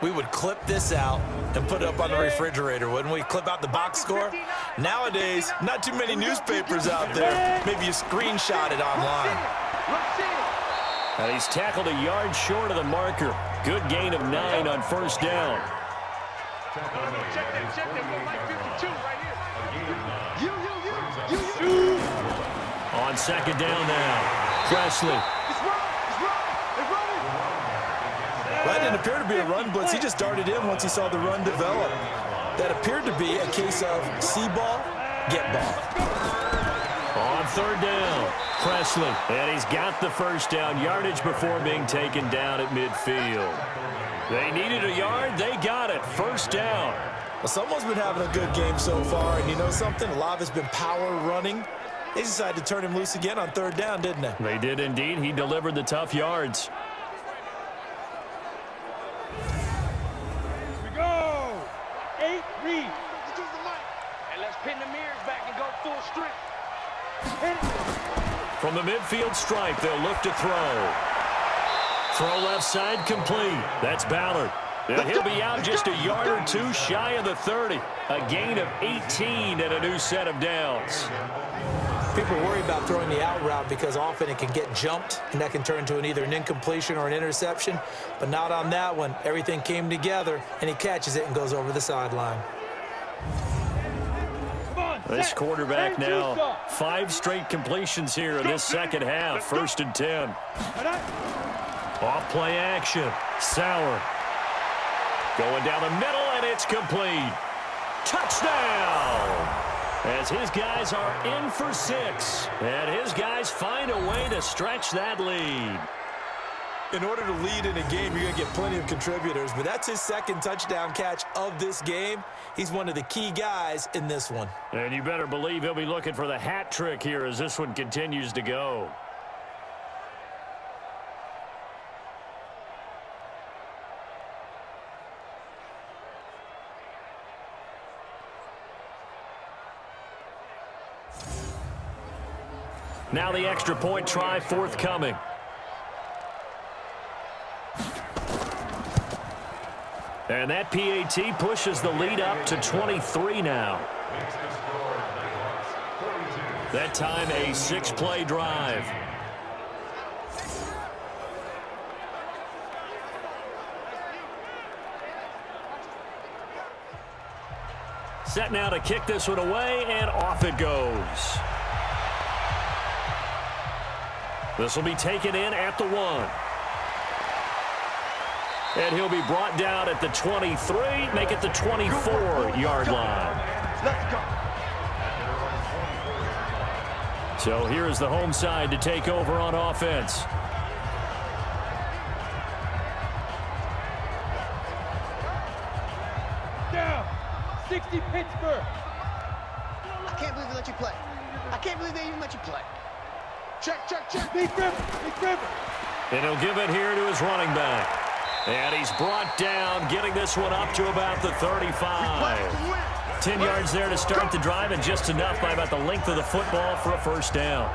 we would clip this out and put it up on the refrigerator, wouldn't we? Clip out the box score. Nowadays, not too many newspapers out there. Maybe you screenshot it online. And he's tackled a yard short of the marker. Good gain of 9 on first down. Check that, Mike 52 right here. You. On second down now, Presley. That didn't appear to be a run blitz. He just darted in once he saw the run develop. That appeared to be a case of see ball, get ball. On third down, Presley. And he's got the first down yardage before being taken down at midfield. They needed a yard. They got it. First down. Well, someone's been having a good game so far, and you know something? A lot of it's been power running. They decided to turn him loose again on third down, didn't they? They did indeed. He delivered the tough yards. Here we go. 8 read. And let's pin the mirrors back and go full strength. From the midfield stripe, they'll look to throw. Throw left side complete. That's Ballard. And he'll be out just a yard or 2 shy of the 30. A gain of 18 and a new set of downs. People worry about throwing the out route because often it can get jumped, and that can turn into either an incompletion or an interception. But not on that one. Everything came together, and he catches it and goes over the sideline. This quarterback now, 5 straight completions here in this second half. First and 10. Off play action. Sauer. Going down the middle, and it's complete. Touchdown! As his guys are in for 6. And his guys find a way to stretch that lead. In order to lead in a game, you're going to get plenty of contributors, but that's his second touchdown catch of this game. He's one of the key guys in this one. And you better believe he'll be looking for the hat trick here as this one continues to go. Now the extra point try forthcoming. And that PAT pushes the lead up to 23 now. That time a 6-play drive. Set now to kick this one away, and off it goes. This will be taken in at the 1. And he'll be brought down at the 23, make it the 24-yard line. Let's go. So here is the home side to take over on offense. Down. 60 Pittsburgh. I can't believe they let you play. I can't believe they even let you play. Check, check, check. Big River. Big River. And he'll give it here to his running back. And he's brought down, getting this one up to about the 35. 10 yards there to start the drive, and just enough by about the length of the football for a first down.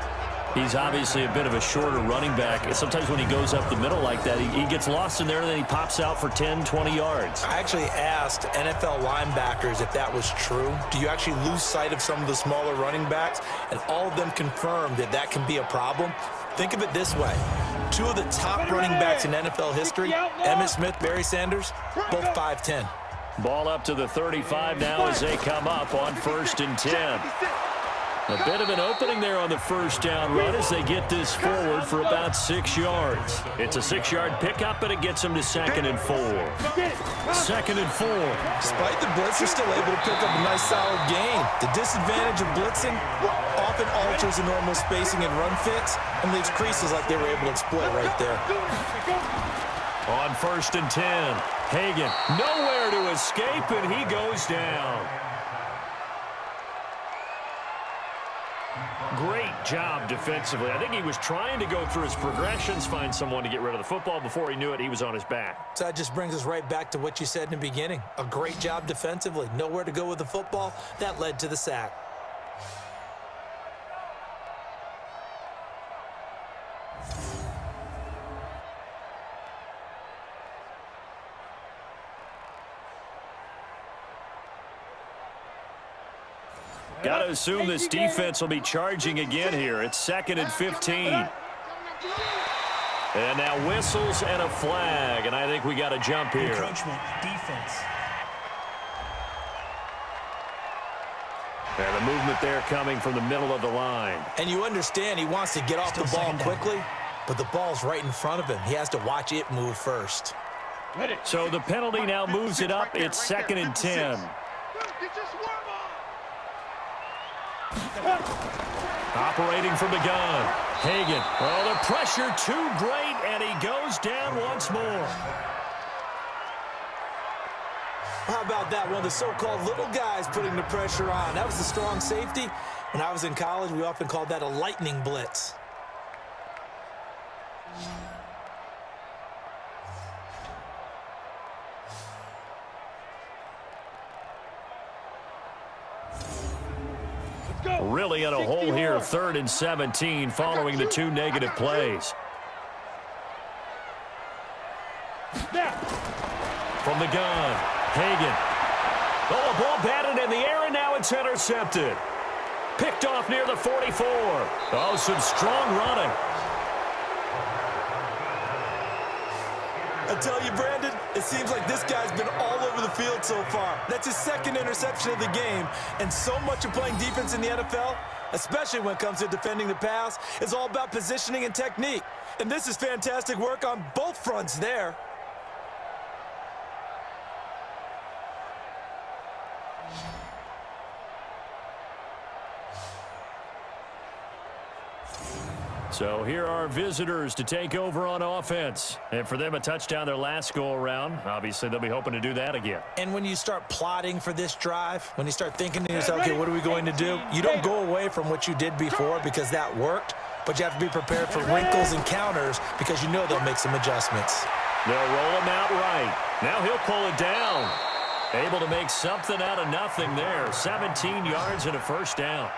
He's obviously a bit of a shorter running back. Sometimes when he goes up the middle like that, he gets lost in there, and then he pops out for 10, 20 yards. I actually asked NFL linebackers if that was true. Do you actually lose sight of some of the smaller running backs? And all of them confirmed that that can be a problem. Think of it this way. 2 of the top running backs in NFL history, Emmitt Smith, Barry Sanders, both 5'10". Ball up to the 35 now as they come up on 1st and 10. A bit of an opening there on the first down run as they get this forward for about 6 yards. It's a 6-yard pickup, and it gets them to 2nd and 4. 2nd and 4. Despite the blitz, they're still able to pick up a nice solid gain. The disadvantage of blitzing often alters the normal spacing and run fits and leaves creases like they were able to exploit right there. On 1st and 10, Hagan nowhere to escape, and he goes down. Great job defensively. I think he was trying to go through his progressions, find someone to get rid of the football. Before he knew it, he was on his back. So that just brings us right back to what you said in the beginning. A great job defensively. Nowhere to go with the football. That led to the sack. Got to assume this defense will be charging again here. It's 2nd and 15. And now whistles and a flag, and I think we got to jump here. Encroachment, defense. And the movement there coming from the middle of the line. And you understand he wants to get off the ball quickly, but the ball's right in front of him. He has to watch it move first. So the penalty now moves it up. It's 2nd and 10. Operating from the gun. Hagan. Oh, the pressure too great, and he goes down once more. How about that? One of the so-called little guys putting the pressure on. That was the strong safety. When I was in college, we often called that a lightning blitz. Really in a hole here, 3rd and 17, following the 2 negative plays. From the gun, Hagan. Oh, a ball batted in the air, and now it's intercepted. Picked off near the 44. Oh, some strong running. I tell you, Brandon, it seems like this guy's been all over the field so far. That's his 2nd interception of the game. And so much of playing defense in the NFL, especially when it comes to defending the pass, is all about positioning and technique. And this is fantastic work on both fronts there. So here are visitors to take over on offense. And for them, a touchdown their last go-around. Obviously, they'll be hoping to do that again. And when you start plotting for this drive, when you start thinking to yourself, okay, what are we going to do? You don't go away from what you did before because that worked, but you have to be prepared for wrinkles and counters because you know they'll make some adjustments. They'll roll him out right. Now he'll pull it down. Able to make something out of nothing there. 17 yards and a first down.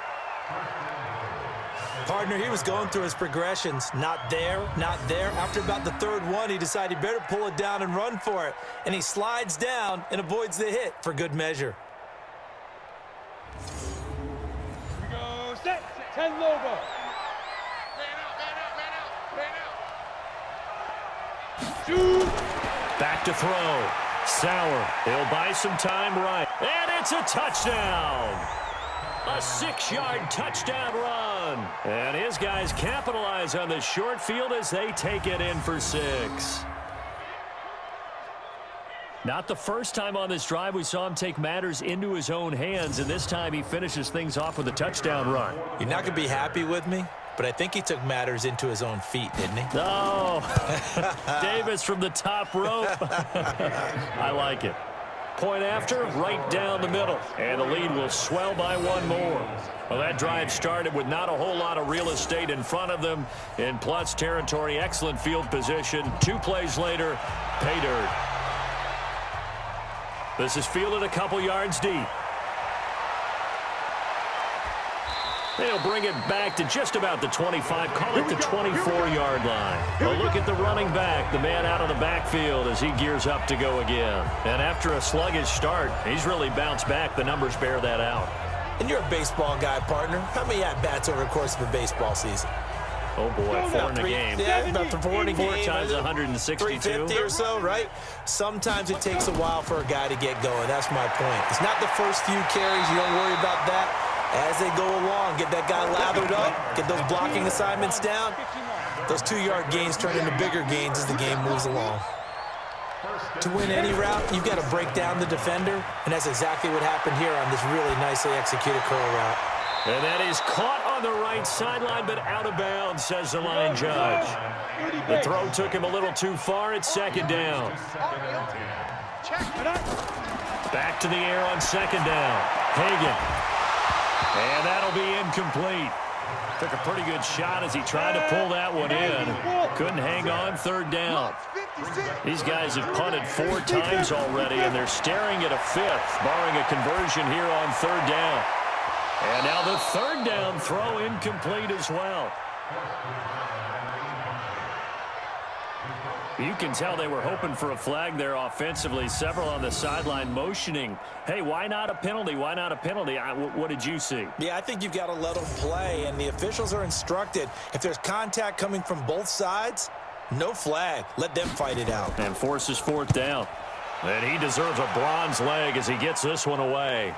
Partner, he was going through his progressions. Not there, not there. After about the third one, he decided he better pull it down and run for it. And he slides down and avoids the hit for good measure. Here we go. Set. 10 logo. Man out. Shoot. Back to throw. Sauer. He'll buy some time right. And it's a touchdown. A 6-yard touchdown run. And his guys capitalize on the short field as they take it in for 6. Not the first time on this drive we saw him take matters into his own hands, and this time he finishes things off with a touchdown run. You're not going to be happy with me, but I think he took matters into his own feet, didn't he? Oh, Davis from the top rope. I like it. Point after, right down the middle. And the lead will swell by one more. Well, that drive started with not a whole lot of real estate in front of them. In plus territory, excellent field position. 2 plays later, pay dirt. This is fielded a couple yards deep. They'll bring it back to just about the 25, call it the 24-yard line. A look at the running back, the man out of the backfield as he gears up to go again. And after a sluggish start, he's really bounced back. The numbers bear that out. And you're a baseball guy, partner. How many at-bats over the course of a baseball season? Oh, boy, 4 in a game. Yeah, about 4 in a game. 4 times 162. 350 or so, right? Sometimes it takes a while for a guy to get going. That's my point. It's not the first few carries. You don't worry about that. As they go along, get that guy lathered up, get those blocking assignments down. Those 2-yard gains turn into bigger gains as the game moves along. To win any route, you've got to break down the defender, and that's exactly what happened here on this really nicely executed curl route. And that is caught on the right sideline, but out of bounds, says the line judge. The throw took him a little too far. It's second down. Back to the air on second down. Hagan. And that'll be incomplete. Took a pretty good shot as he tried to pull that one in. Couldn't hang on, third down. These guys have punted 4 times already, and they're staring at a 5th, barring a conversion here on third down. And now the third down throw incomplete as well. You can tell they were hoping for a flag there offensively. Several on the sideline motioning. Hey, why not a penalty? Why not a penalty? What did you see? Yeah, I think you've got to let them play, and the officials are instructed. If there's contact coming from both sides, no flag. Let them fight it out. And forces 4th down. And he deserves a bronze leg as he gets this one away.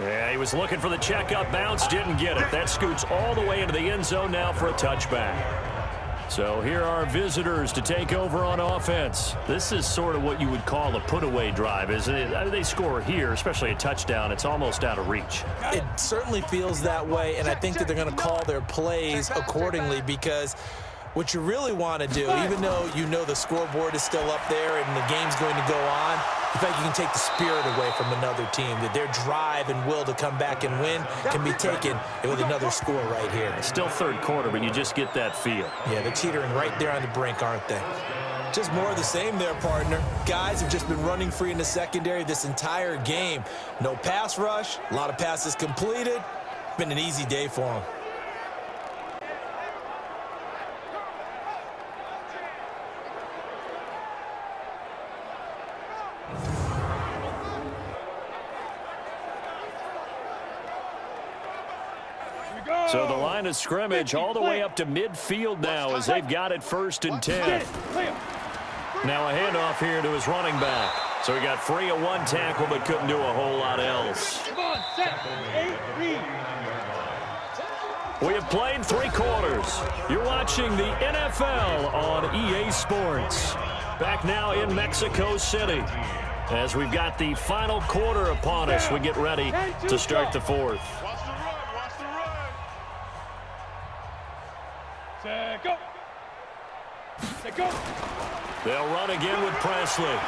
Yeah, he was looking for the checkup bounce, didn't get it. That scoots all the way into the end zone now for a touchback. So here are visitors to take over on offense. This is sort of what you would call a put-away drive, isn't it? I mean, they score here, especially a touchdown. It's almost out of reach. It certainly feels that way, and I think that they're going to call their plays accordingly because what you really want to do, even though you know the scoreboard is still up there and the game's going to go on, I think you can take the spirit away from another team, that their drive and will to come back and win can be taken with another score right here. It's still third quarter, but you just get that feel. Yeah, they're teetering right there on the brink, aren't they? Just more of the same there, partner. Guys have just been running free in the secondary this entire game. No pass rush, a lot of passes completed. Been an easy day for them. So the line of scrimmage all the way up to midfield now as they've got it 1st and 10. Now a handoff here to his running back. So he got free of 1 tackle but couldn't do a whole lot else. Come on, set. 8, read. We have played 3 quarters. You're watching the NFL on EA Sports. Back now in Mexico City. As we've got the final quarter upon us, we get ready to start the 4th. Set, go. Set, go. They'll run again with Presley.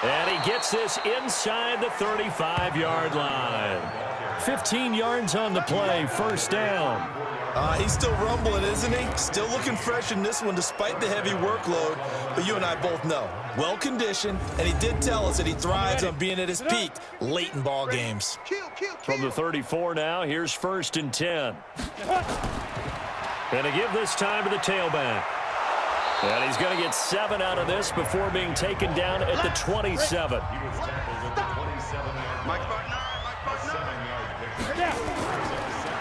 And he gets this inside the 35-yard line. 15 yards on the play, first down. He's still rumbling, isn't he? Still looking fresh in this one despite the heavy workload. But you and I both know, well-conditioned, and he did tell us that he thrives on being at his peak late in ball games. From the 34 now, here's 1st and 10. And to give this time to the tailback. And he's going to get 7 out of this before being taken down at the 27.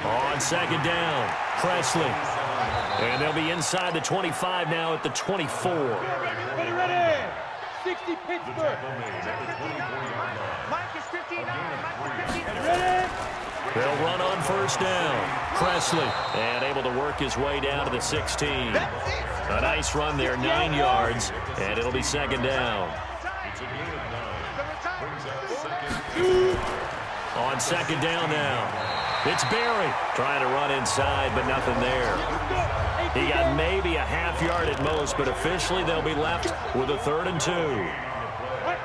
On 2nd down, Presley. And they'll be inside the 25 now at the 24. Ready. 60 Pittsburgh. Mike is 59. Mike is 59. Ready. They'll run on 1st down. Presley, and able to work his way down to the 16. A nice run there, 9 yards, and it'll be 2nd down. On 2nd down now. It's Barry trying to run inside, but nothing there. He got maybe a half yard at most, but officially they'll be left with a 3rd and 2.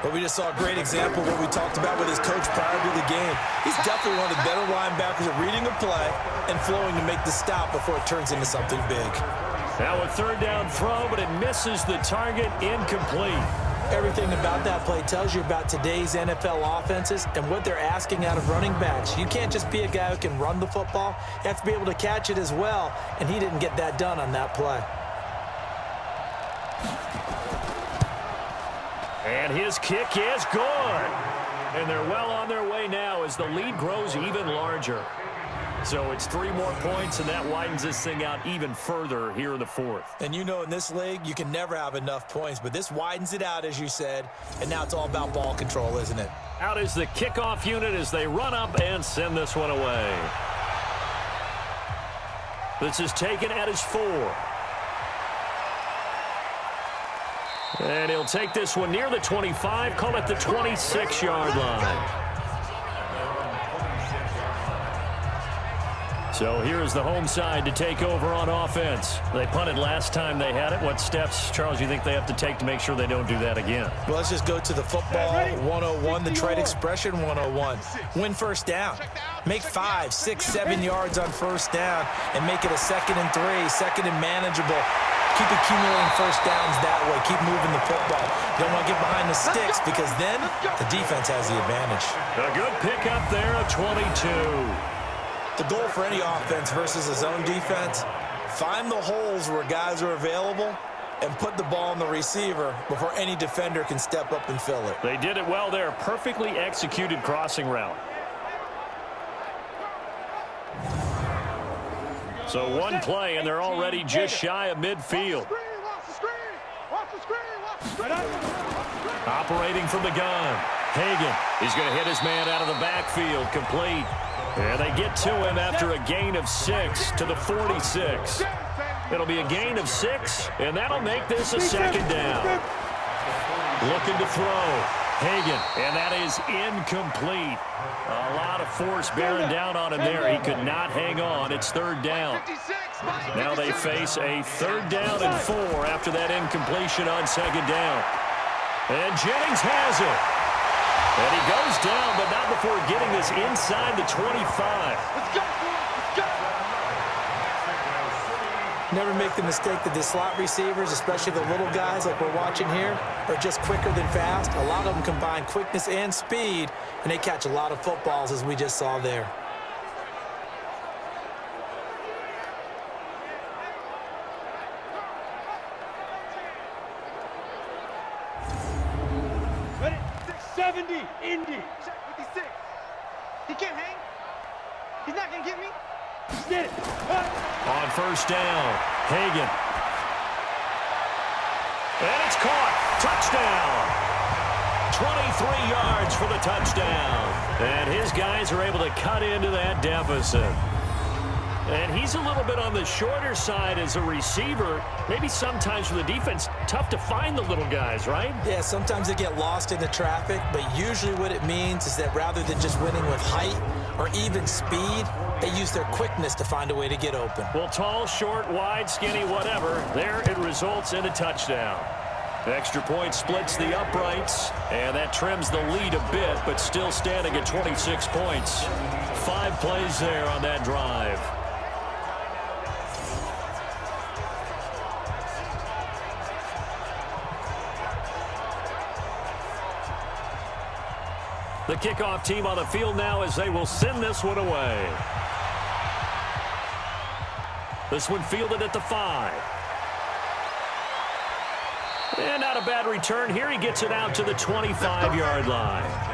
But we just saw a great example of what we talked about with his coach prior to the game. He's definitely one of the better linebackers at reading a play and flowing to make the stop before it turns into something big. Now a 3rd down throw, but it misses the target, incomplete. Everything about that play tells you about today's NFL offenses and what they're asking out of running backs. You can't just be a guy who can run the football. You have to be able to catch it as well, and he didn't get that done on that play. And his kick is good. And they're well on their way now as the lead grows even larger. So it's 3 more points, and that widens this thing out even further here in the 4th. And you know in this league, you can never have enough points, but this widens it out, as you said, and now it's all about ball control, isn't it? Out is the kickoff unit as they run up and send this one away. This is taken at his 4. And he'll take this one near the 25, call it the 26-yard line. So here's the home side to take over on offense. They punted last time they had it. What steps, Charles, you think they have to take to make sure they don't do that again? Well, let's just go to the football 101, the trade expression 101. Win 1st down. Make 5, 6, 7 yards on 1st down and make it a 2nd and 3, 2nd and manageable. Keep accumulating 1st downs that way. Keep moving the football. You don't want to get behind the sticks because then the defense has the advantage. A good pickup there, a 22. The goal for any offense versus a zone defense, find the holes where guys are available and put the ball on the receiver before any defender can step up and fill it. They did it well there. Perfectly executed crossing route. So one play, and they're already just shy of midfield. Operating from the gun. Hagan, he's going to hit his man out of the backfield, complete. And they get to him after a gain of 6 to the 46. It'll be a gain of 6, and that'll make this a 2nd down. Looking to throw. Hagan, and that is incomplete. A lot of force bearing down on him there. He could not hang on. It's 3rd down. Now they face a 3rd down and 4 after that incompletion on 2nd down. And Jennings has it. And he goes down, but not before getting this inside the 25. Let's go. Never make the mistake that the slot receivers, especially the little guys like we're watching here, are just quicker than fast. A lot of them combine quickness and speed, and they catch a lot of footballs, as we just saw there. Ready. 70, Indy. 56. He can't hang. He's not going to get me. Get it. On 1st down, Hagan. And it's caught. Touchdown. 23 yards for the touchdown. And his guys are able to cut into that deficit. And he's a little bit on the shorter side as a receiver. Maybe sometimes for the defense, tough to find the little guys, right? Yeah, sometimes they get lost in the traffic, but usually what it means is that rather than just winning with height or even speed, they use their quickness to find a way to get open. Well, tall, short, wide, skinny, whatever, there it results in a touchdown. The extra point splits the uprights, and that trims the lead a bit, but still standing at 26 points. 5 plays there on that drive. The kickoff team on the field now as they will send this one away. This one fielded at the 5. And not a bad return here. He gets it out to the 25-yard line.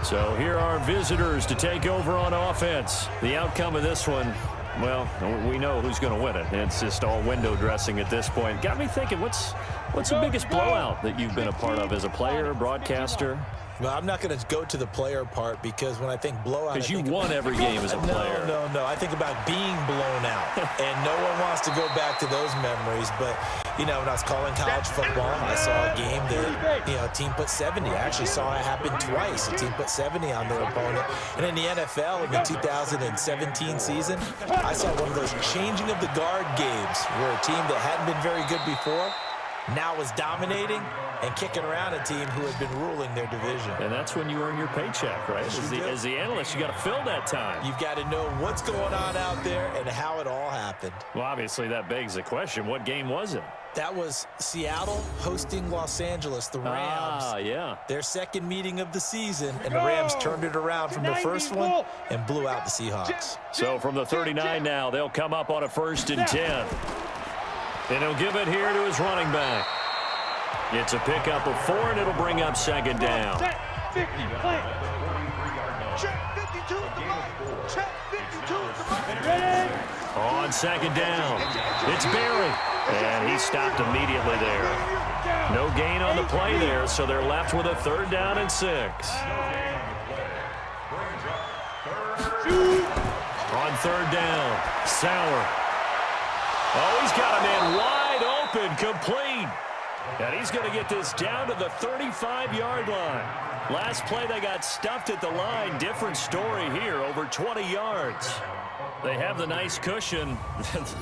So here are visitors to take over on offense. The outcome of this one, well, we know who's going to win it. It's just all window dressing at this point. Got me thinking, what's the biggest blowout that you've been a part of as a player, broadcaster? Well, I'm not going to go to the player part because when I think blowout, because you won every game as a player. No. I think about being blown out, and no one wants to go back to those memories. But you know, when I was calling college football, I saw a game that a team put 70. I actually saw it happen twice. A team put 70 on their opponent, and in the NFL in the 2017 season, I saw one of those changing of the guard games where a team that hadn't been very good before now was dominating and kicking around a team who had been ruling their division. And that's when you earn your paycheck, right? As the analyst, you got to fill that time. You've got to know what's going on out there and how it all happened. Well, obviously, that begs the question, what game was it? That was Seattle hosting Los Angeles, the Rams. Yeah. Their second meeting of the season, and the Rams turned it around from the first one and blew out the Seahawks. So from the 39 now, they'll come up on a 1st and 10. And he'll give it here to his running back. It's a pickup of 4, and it'll bring up 2nd down. Check 52 at the line. Check 52 at the line. On 2nd down, it's Barry. And he stopped immediately there. No gain on the play there, so they're left with a 3rd down and 6. On 3rd down, Sauer. Oh, he's got a man wide open, complete. And he's going to get this down to the 35-yard line. Last play, they got stuffed at the line. Different story here, over 20 yards. They have the nice cushion.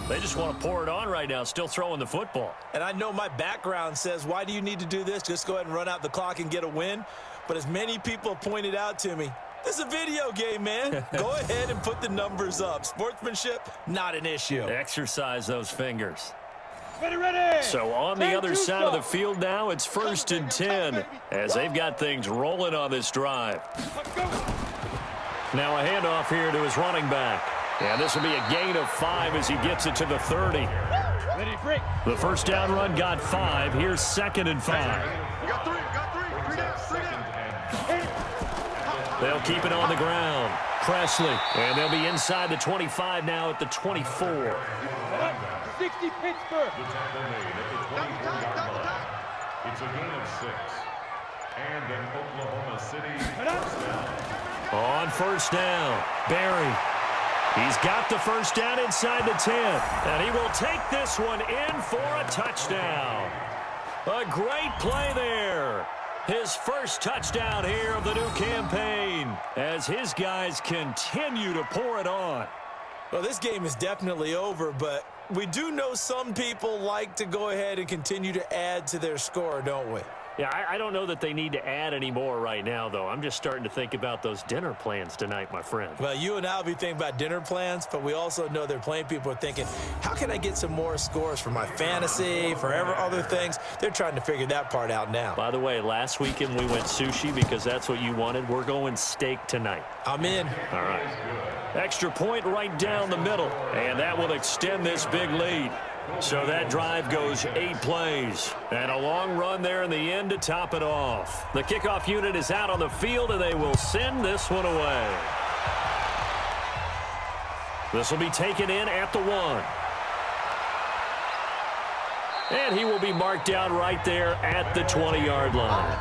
They just want to pour it on right now, still throwing the football. And I know my background says, why do you need to do this? Just go ahead and run out the clock and get a win. But as many people pointed out to me, this is a video game, man. Go ahead and put the numbers up. Sportsmanship, not an issue. Exercise those fingers. Ready. So on the other side of the field now, it's 1st and 10 as they've got things rolling on this drive. Now a handoff here to his running back. And this will be a gain of 5 as he gets it to the 30. Ready, break. The 1st down run got 5. Here's 2nd and 5. We got 3. Three down. They'll keep it on the ground. Presley. And they'll be inside the 25 now at the 24. 60 Pittsburgh. It's a gain of 6. And an Oklahoma City first down. On 1st down, Barry. He's got the 1st down inside the 10. And he will take this one in for a touchdown. A great play there. His first touchdown here of the new campaign as his guys continue to pour it on. Well, this game is definitely over, but we do know some people like to go ahead and continue to add to their score, don't we? Yeah, I don't know that they need to add any more right now, though. I'm just starting to think about those dinner plans tonight, my friend. Well, you and I will be thinking about dinner plans, but we also know they're playing people are thinking, how can I get some more scores for my fantasy, for other things? They're trying to figure that part out now. By the way, last weekend we went sushi because that's what you wanted. We're going steak tonight. I'm in. All right. Extra point right down the middle, and that will extend this big lead. So that drive goes 8 plays. And a long run there in the end to top it off. The kickoff unit is out on the field, and they will send this one away. This will be taken in at the 1. And he will be marked down right there at the 20-yard line.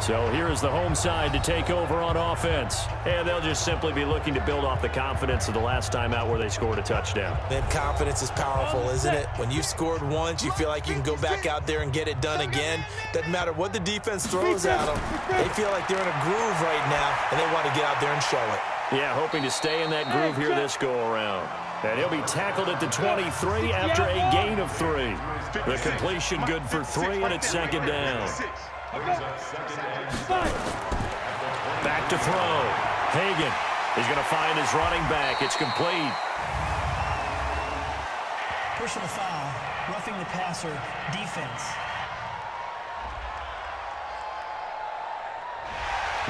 So here is the home side to take over on offense. And they'll just simply be looking to build off the confidence of the last time out where they scored a touchdown. Then confidence is powerful, isn't it? When you've scored once, you feel like you can go back out there and get it done again. Doesn't matter what the defense throws at them. They feel like they're in a groove right now, and they want to get out there and show it. Yeah, hoping to stay in that groove here this go-around. And he'll be tackled at the 23 after a gain of 3. The completion good for 3, and it's second down. Back to throw. Hagan. He's going to find his running back. It's complete. Personal foul, roughing the passer, defense.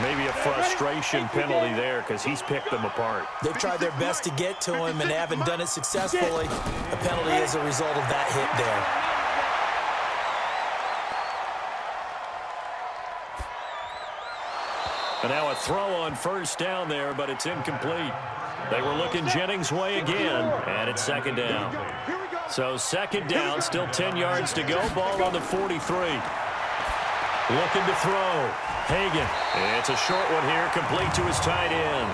Maybe a frustration penalty there because he's picked them apart. They've tried their best to get to him and they haven't done it successfully. A penalty is a result of that hit there. And now a throw on first down there, but it's incomplete. They were looking Jennings' way again, and it's second down. So second down, still 10 yards to go. Ball on the 43. Looking to throw. Hagan. It's a short one here, complete to his tight end.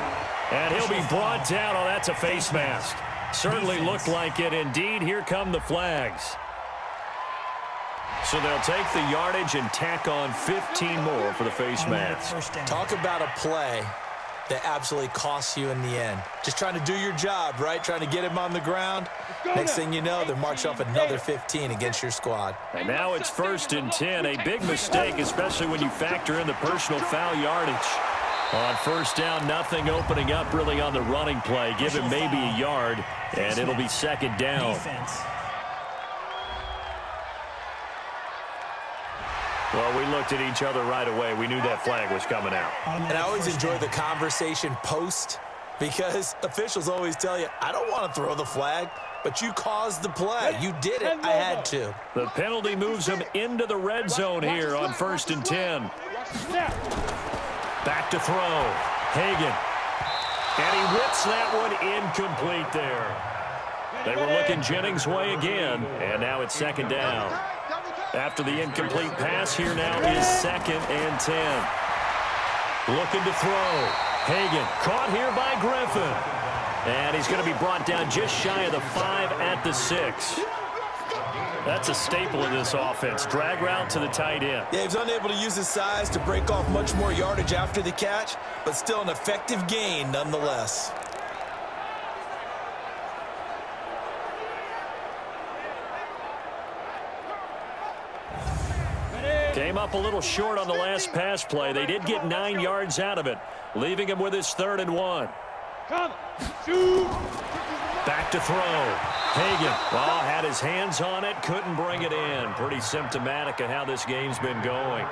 And he'll be brought down. Oh, that's a face mask. Certainly looked like it. Indeed, here come the flags. So they'll take the yardage and tack on 15 more for the face mask. Talk about a play that absolutely costs you in the end. Just trying to do your job, right? Trying to get him on the ground. Next thing you know, they're marching off another 15 against your squad. And now it's 1st and 10. A big mistake, especially when you factor in the personal foul yardage. On first down, nothing opening up really on the running play. Give him maybe a yard, and it'll be second down. Well, we looked at each other right away. We knew that flag was coming out. And I always enjoy the conversation post because officials always tell you, I don't want to throw the flag, but you caused the play. You did it. I had to. The penalty moves him into the red zone here on 1st and 10. Back to throw. Hagan. And he whips that one incomplete there. They were looking Jennings' way again, and now it's second down. After the incomplete pass, here now is 2nd and 10. Looking to throw. Hagan caught here by Griffin. And he's going to be brought down just shy of the 5 at the 6. That's a staple of this offense. Drag route to the tight end. Yeah, he was unable to use his size to break off much more yardage after the catch, but still an effective gain nonetheless. Came up a little short on the last pass play. They did get 9 yards out of it, leaving him with his 3rd and 1. Back to throw. Hagan, well, had his hands on it, couldn't bring it in. Pretty symptomatic of how this game's been going.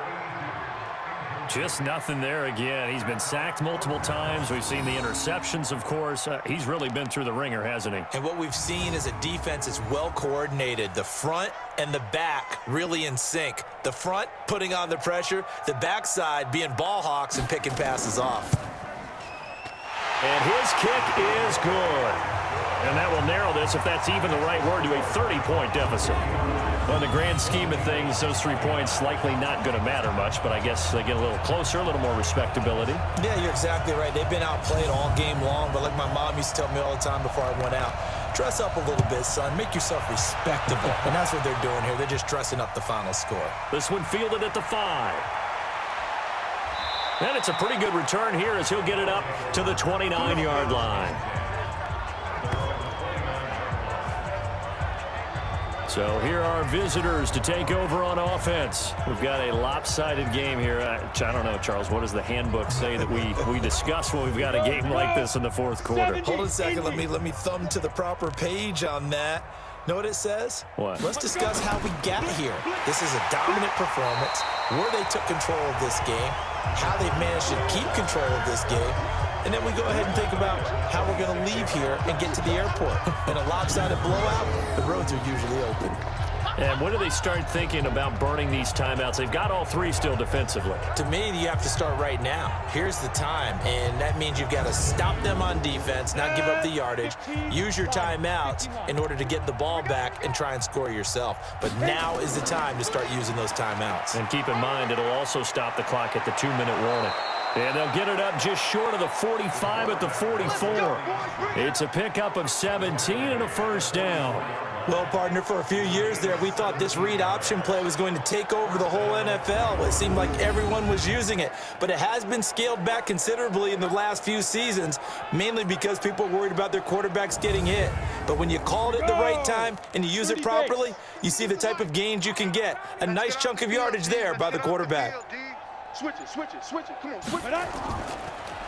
Just nothing there again. He's been sacked multiple times. We've seen the interceptions, of course. He's really been through the ringer, hasn't he? And what we've seen is a defense that's well coordinated. The front and the back really in sync. The front putting on the pressure, the backside being ball hawks and picking passes off. And his kick is good. And that will narrow this, if that's even the right word, to a 30-point deficit. Well, in the grand scheme of things, those 3 points likely not going to matter much, but I guess they get a little closer, a little more respectability. Yeah, you're exactly right. They've been outplayed all game long, but like my mom used to tell me all the time before I went out, dress up a little bit, son. Make yourself respectable. And that's what they're doing here. They're just dressing up the final score. This one fielded at the 5. And it's a pretty good return here as he'll get it up to the 29-yard line. So here are visitors to take over on offense. We've got a lopsided game here. I don't know, Charles, what does the handbook say that we discuss when we've got a game like this in the 4th quarter? Hold on a second. Let me thumb to the proper page on that. Know what it says? What? Let's discuss how we got here. This is a dominant performance, where they took control of this game, how they've managed to keep control of this game, and then we go ahead and think about how we're going to leave here and get to the airport. In a lopsided blowout, the roads are usually open. And when do they start thinking about burning these timeouts? They've got all 3 still defensively. To me, you have to start right now. Here's the time, and that means you've got to stop them on defense, not give up the yardage, use your timeouts in order to get the ball back and try and score yourself. But now is the time to start using those timeouts. And keep in mind, it'll also stop the clock at the 2-minute warning. And they'll get it up just short of the 45 at the 44. It's a pickup of 17 and a first down. Well, partner, for a few years there, we thought this read option play was going to take over the whole NFL. It seemed like everyone was using it, but it has been scaled back considerably in the last few seasons, mainly because people are worried about their quarterbacks getting hit. But when you call it at the right time and you use it properly, you see the type of gains you can get. A nice chunk of yardage there by the quarterback. Switch it. Come on, switch it.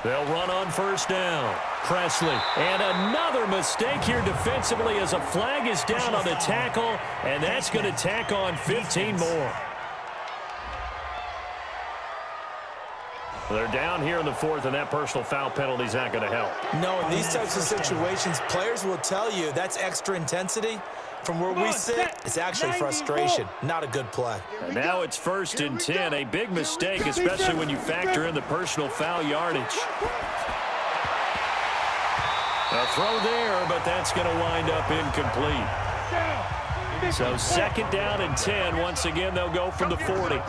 They'll run on first down. Presley. And another mistake here defensively as a flag is down on the tackle, and that's going to tack on 15 more. They're down here in the fourth, and that personal foul penalty is not going to help. No, in these types of situations, players will tell you that's extra intensity. From where we sit, it's actually frustration, not a good play. And now it's 1st and 10, a big mistake, especially when you factor in the personal foul yardage. A throw there, but that's going to wind up incomplete. So 2nd down and 10. Once again, they'll go from the 40.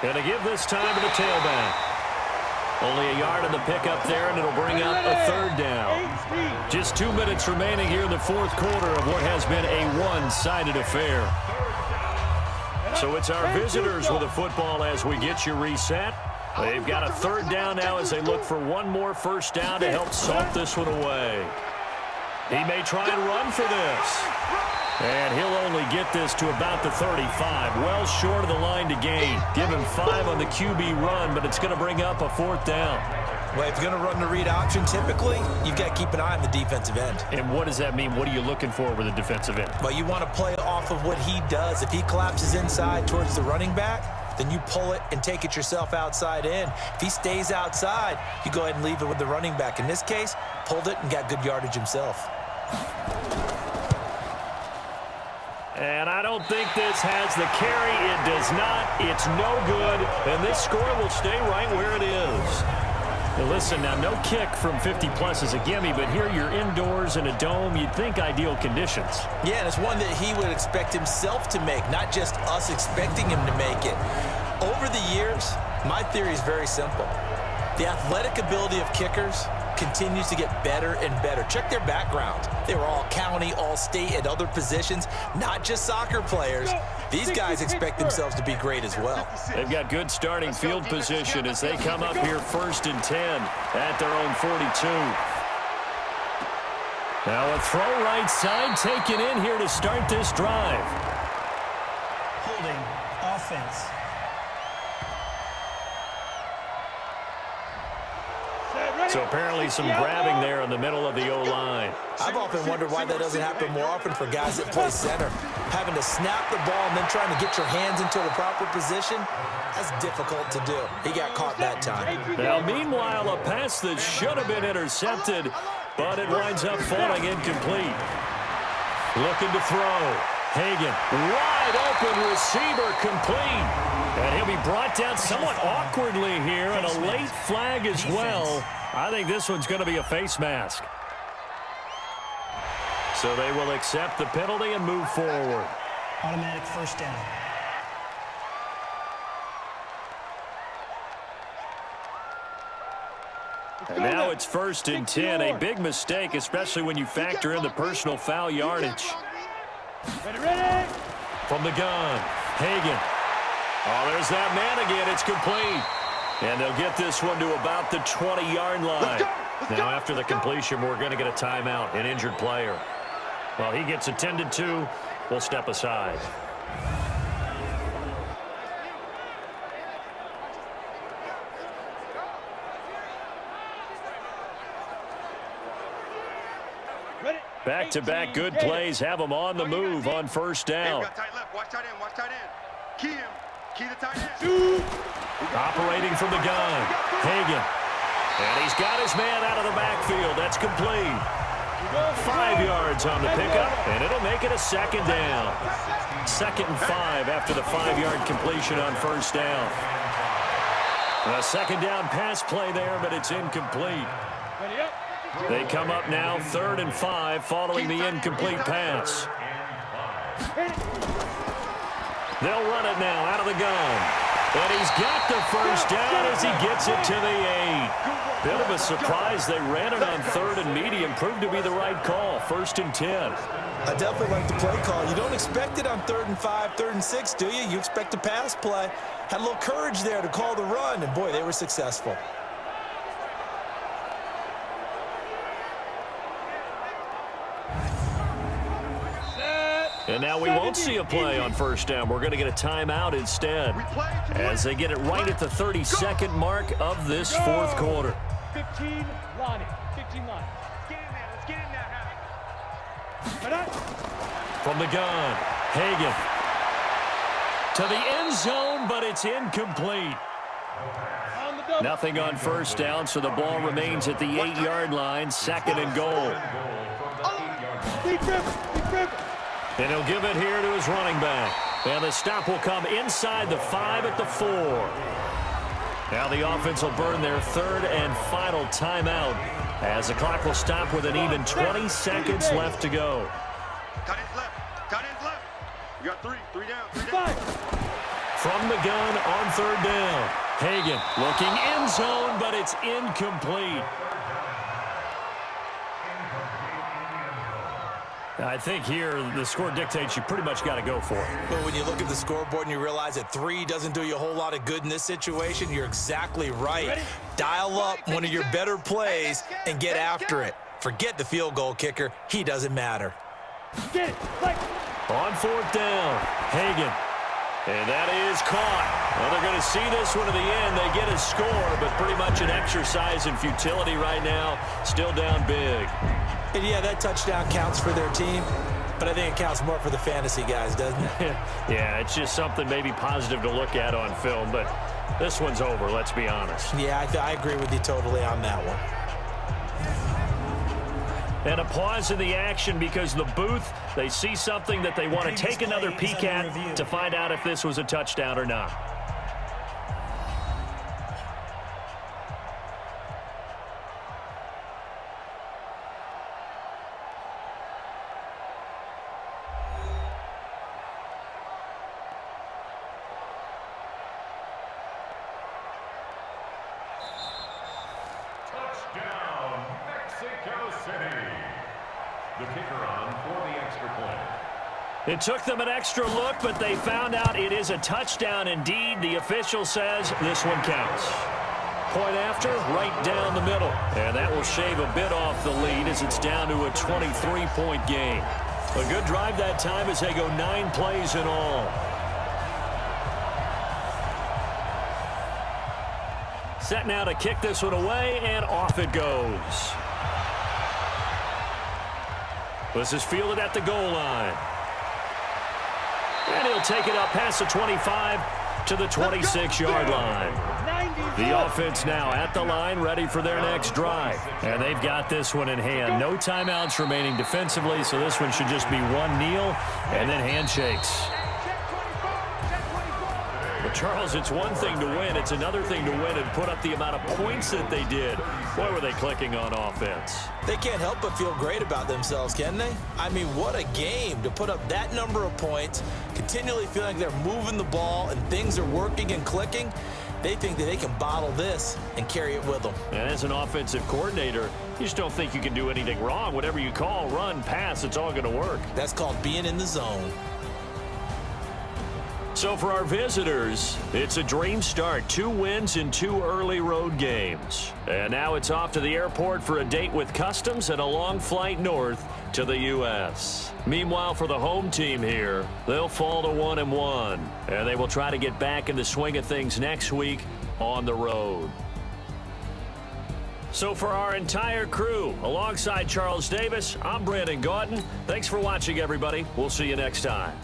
And to give this time to the tailback. Only a yard on the pickup there, and it'll bring up a 3rd down. Just 2 minutes remaining here in the 4th quarter of what has been a one-sided affair. So it's our visitors with the football as we get you reset. They've got a 3rd down now as they look for one more first down to help salt this one away. He may try and run for this. And he'll only get this to about the 35, well short of the line to gain. Give him 5 on the QB run, but it's going to bring up a 4th down. Well, if you're going to run the read option, typically, you've got to keep an eye on the defensive end. And what does that mean? What are you looking for with a defensive end? Well, you want to play off of what he does. If he collapses inside towards the running back, then you pull it and take it yourself outside in. If he stays outside, you go ahead and leave it with the running back. In this case, pulled it and got good yardage himself. And I don't think this has the carry. It does not. It's no good. And this score will stay right where it is. Now listen, now no kick from 50-plus is a gimme, but here you're indoors in a dome. You'd think ideal conditions. Yeah, and it's one that he would expect himself to make, not just us expecting him to make it. Over the years, my theory is very simple. The athletic ability of kickers continues to get better and better. Check their background. They were all county, all state, at other positions, not just soccer players. These guys expect themselves to be great as well. They've got good starting field position as they come up here 1st and 10 at their own 42. Now a throw right side taken in here to start this drive. Holding offense. So apparently some grabbing there in the middle of the O-line. I've often wondered why that doesn't happen more often for guys that play center. Having to snap the ball and then trying to get your hands into the proper position, that's difficult to do. He got caught that time. Now, meanwhile, a pass that should have been intercepted, but it winds up falling incomplete. Looking to throw. Hagan, wide open receiver, complete. And he'll be brought down somewhat awkwardly here, and a late flag as well. I think this one's going to be a face mask. So they will accept the penalty and move forward. Automatic first down. And now it's 1st and 10. A big mistake, especially when you factor in the personal foul yardage. Ready. From the gun, Hagan. Oh, there's that man again. It's complete. And they'll get this one to about the 20-yard line. Now, after the completion, we're going to get a timeout, an injured player. Well, he gets attended to. We'll step aside. Back-to-back good plays have them on the move on first down. Watch tight end. Key the tight end. Operating from the gun, Hagan. And he's got his man out of the backfield. That's complete. 5 yards on the pickup, and it'll make it a 2nd down. 2nd and 5 after the 5-yard completion on first down. A 2nd down pass play there, but it's incomplete. They come up now 3rd and 5 following the incomplete pass. They'll run it now out of the gun. And he's got the first down as he gets it to the 8. Bit of a surprise. They ran it on 3rd and medium. Proved to be the right call. 1st and 10. I definitely like the play call. You don't expect it on 3rd and 5, 3rd and 6, do you? You expect a pass play. Had a little courage there to call the run, and boy, they were successful. And now we won't see a play on 1st down. We're going to get a timeout instead as they get it right at the 32nd mark of this 4th quarter. 15 line. 15 line. Get in there. Let's get in there. From the gun, Hagan to the end zone, but it's incomplete. Nothing on 1st down, so the ball remains at the 8-yard line, 2nd and goal. And he'll give it here to his running back. And the stop will come inside the 5 at the 4. Now the offense will burn their 3rd and final timeout as the clock will stop with an even 20 seconds left to go. Cut his left. Cut his left. You got 3 down. 3 down. From the gun on 3rd down. Hagan looking end zone, but it's incomplete. I think here the score dictates you pretty much got to go for it. But when you look at the scoreboard and you realize that 3 doesn't do you a whole lot of good in this situation, you're exactly right. Dial up one of your better plays and get after it. Forget the field goal kicker. He doesn't matter. On 4th down, Hagan. And that is caught. Well, they're going to see this one to the end. They get a score, but pretty much an exercise in futility right now. Still down big. And yeah, that touchdown counts for their team, but I think it counts more for the fantasy guys, doesn't it? Yeah, it's just something maybe positive to look at on film, but this one's over, let's be honest. Yeah, I agree with you totally on that one. And a pause in the action because the booth, they see something that they want to take another peek at to find out if this was a touchdown or not. Touchdown, Mexico City. The kicker on for the extra point. It took them an extra look, but they found out it is a touchdown indeed. The official says this one counts. Point after, right down the middle. And that will shave a bit off the lead as it's down to a 23-point game. A good drive that time as they go 9 plays in all. Set now to kick this one away, and off it goes. This is fielded at the goal line. And he'll take it up past the 25 to the 26-yard line. The offense now at the line, ready for their next drive. And they've got this one in hand. No timeouts remaining defensively, so this one should just be one kneel and then handshakes. But Charles, it's one thing to win. It's another thing to win and put up the amount of points that they did. Boy, were they clicking on offense. They can't help but feel great about themselves, can they? I mean, what a game to put up that number of points, continually feeling like they're moving the ball and things are working and clicking. They think that they can bottle this and carry it with them. And as an offensive coordinator, you just don't think you can do anything wrong. Whatever you call, run, pass, it's all going to work. That's called being in the zone. So for our visitors, it's a dream start. 2 wins in 2 early road games. And now it's off to the airport for a date with Customs and a long flight north to the U.S. Meanwhile, for the home team here, they'll fall to 1-1. And they will try to get back in the swing of things next week on the road. So for our entire crew, alongside Charles Davis, I'm Brandon Gautin. Thanks for watching, everybody. We'll see you next time.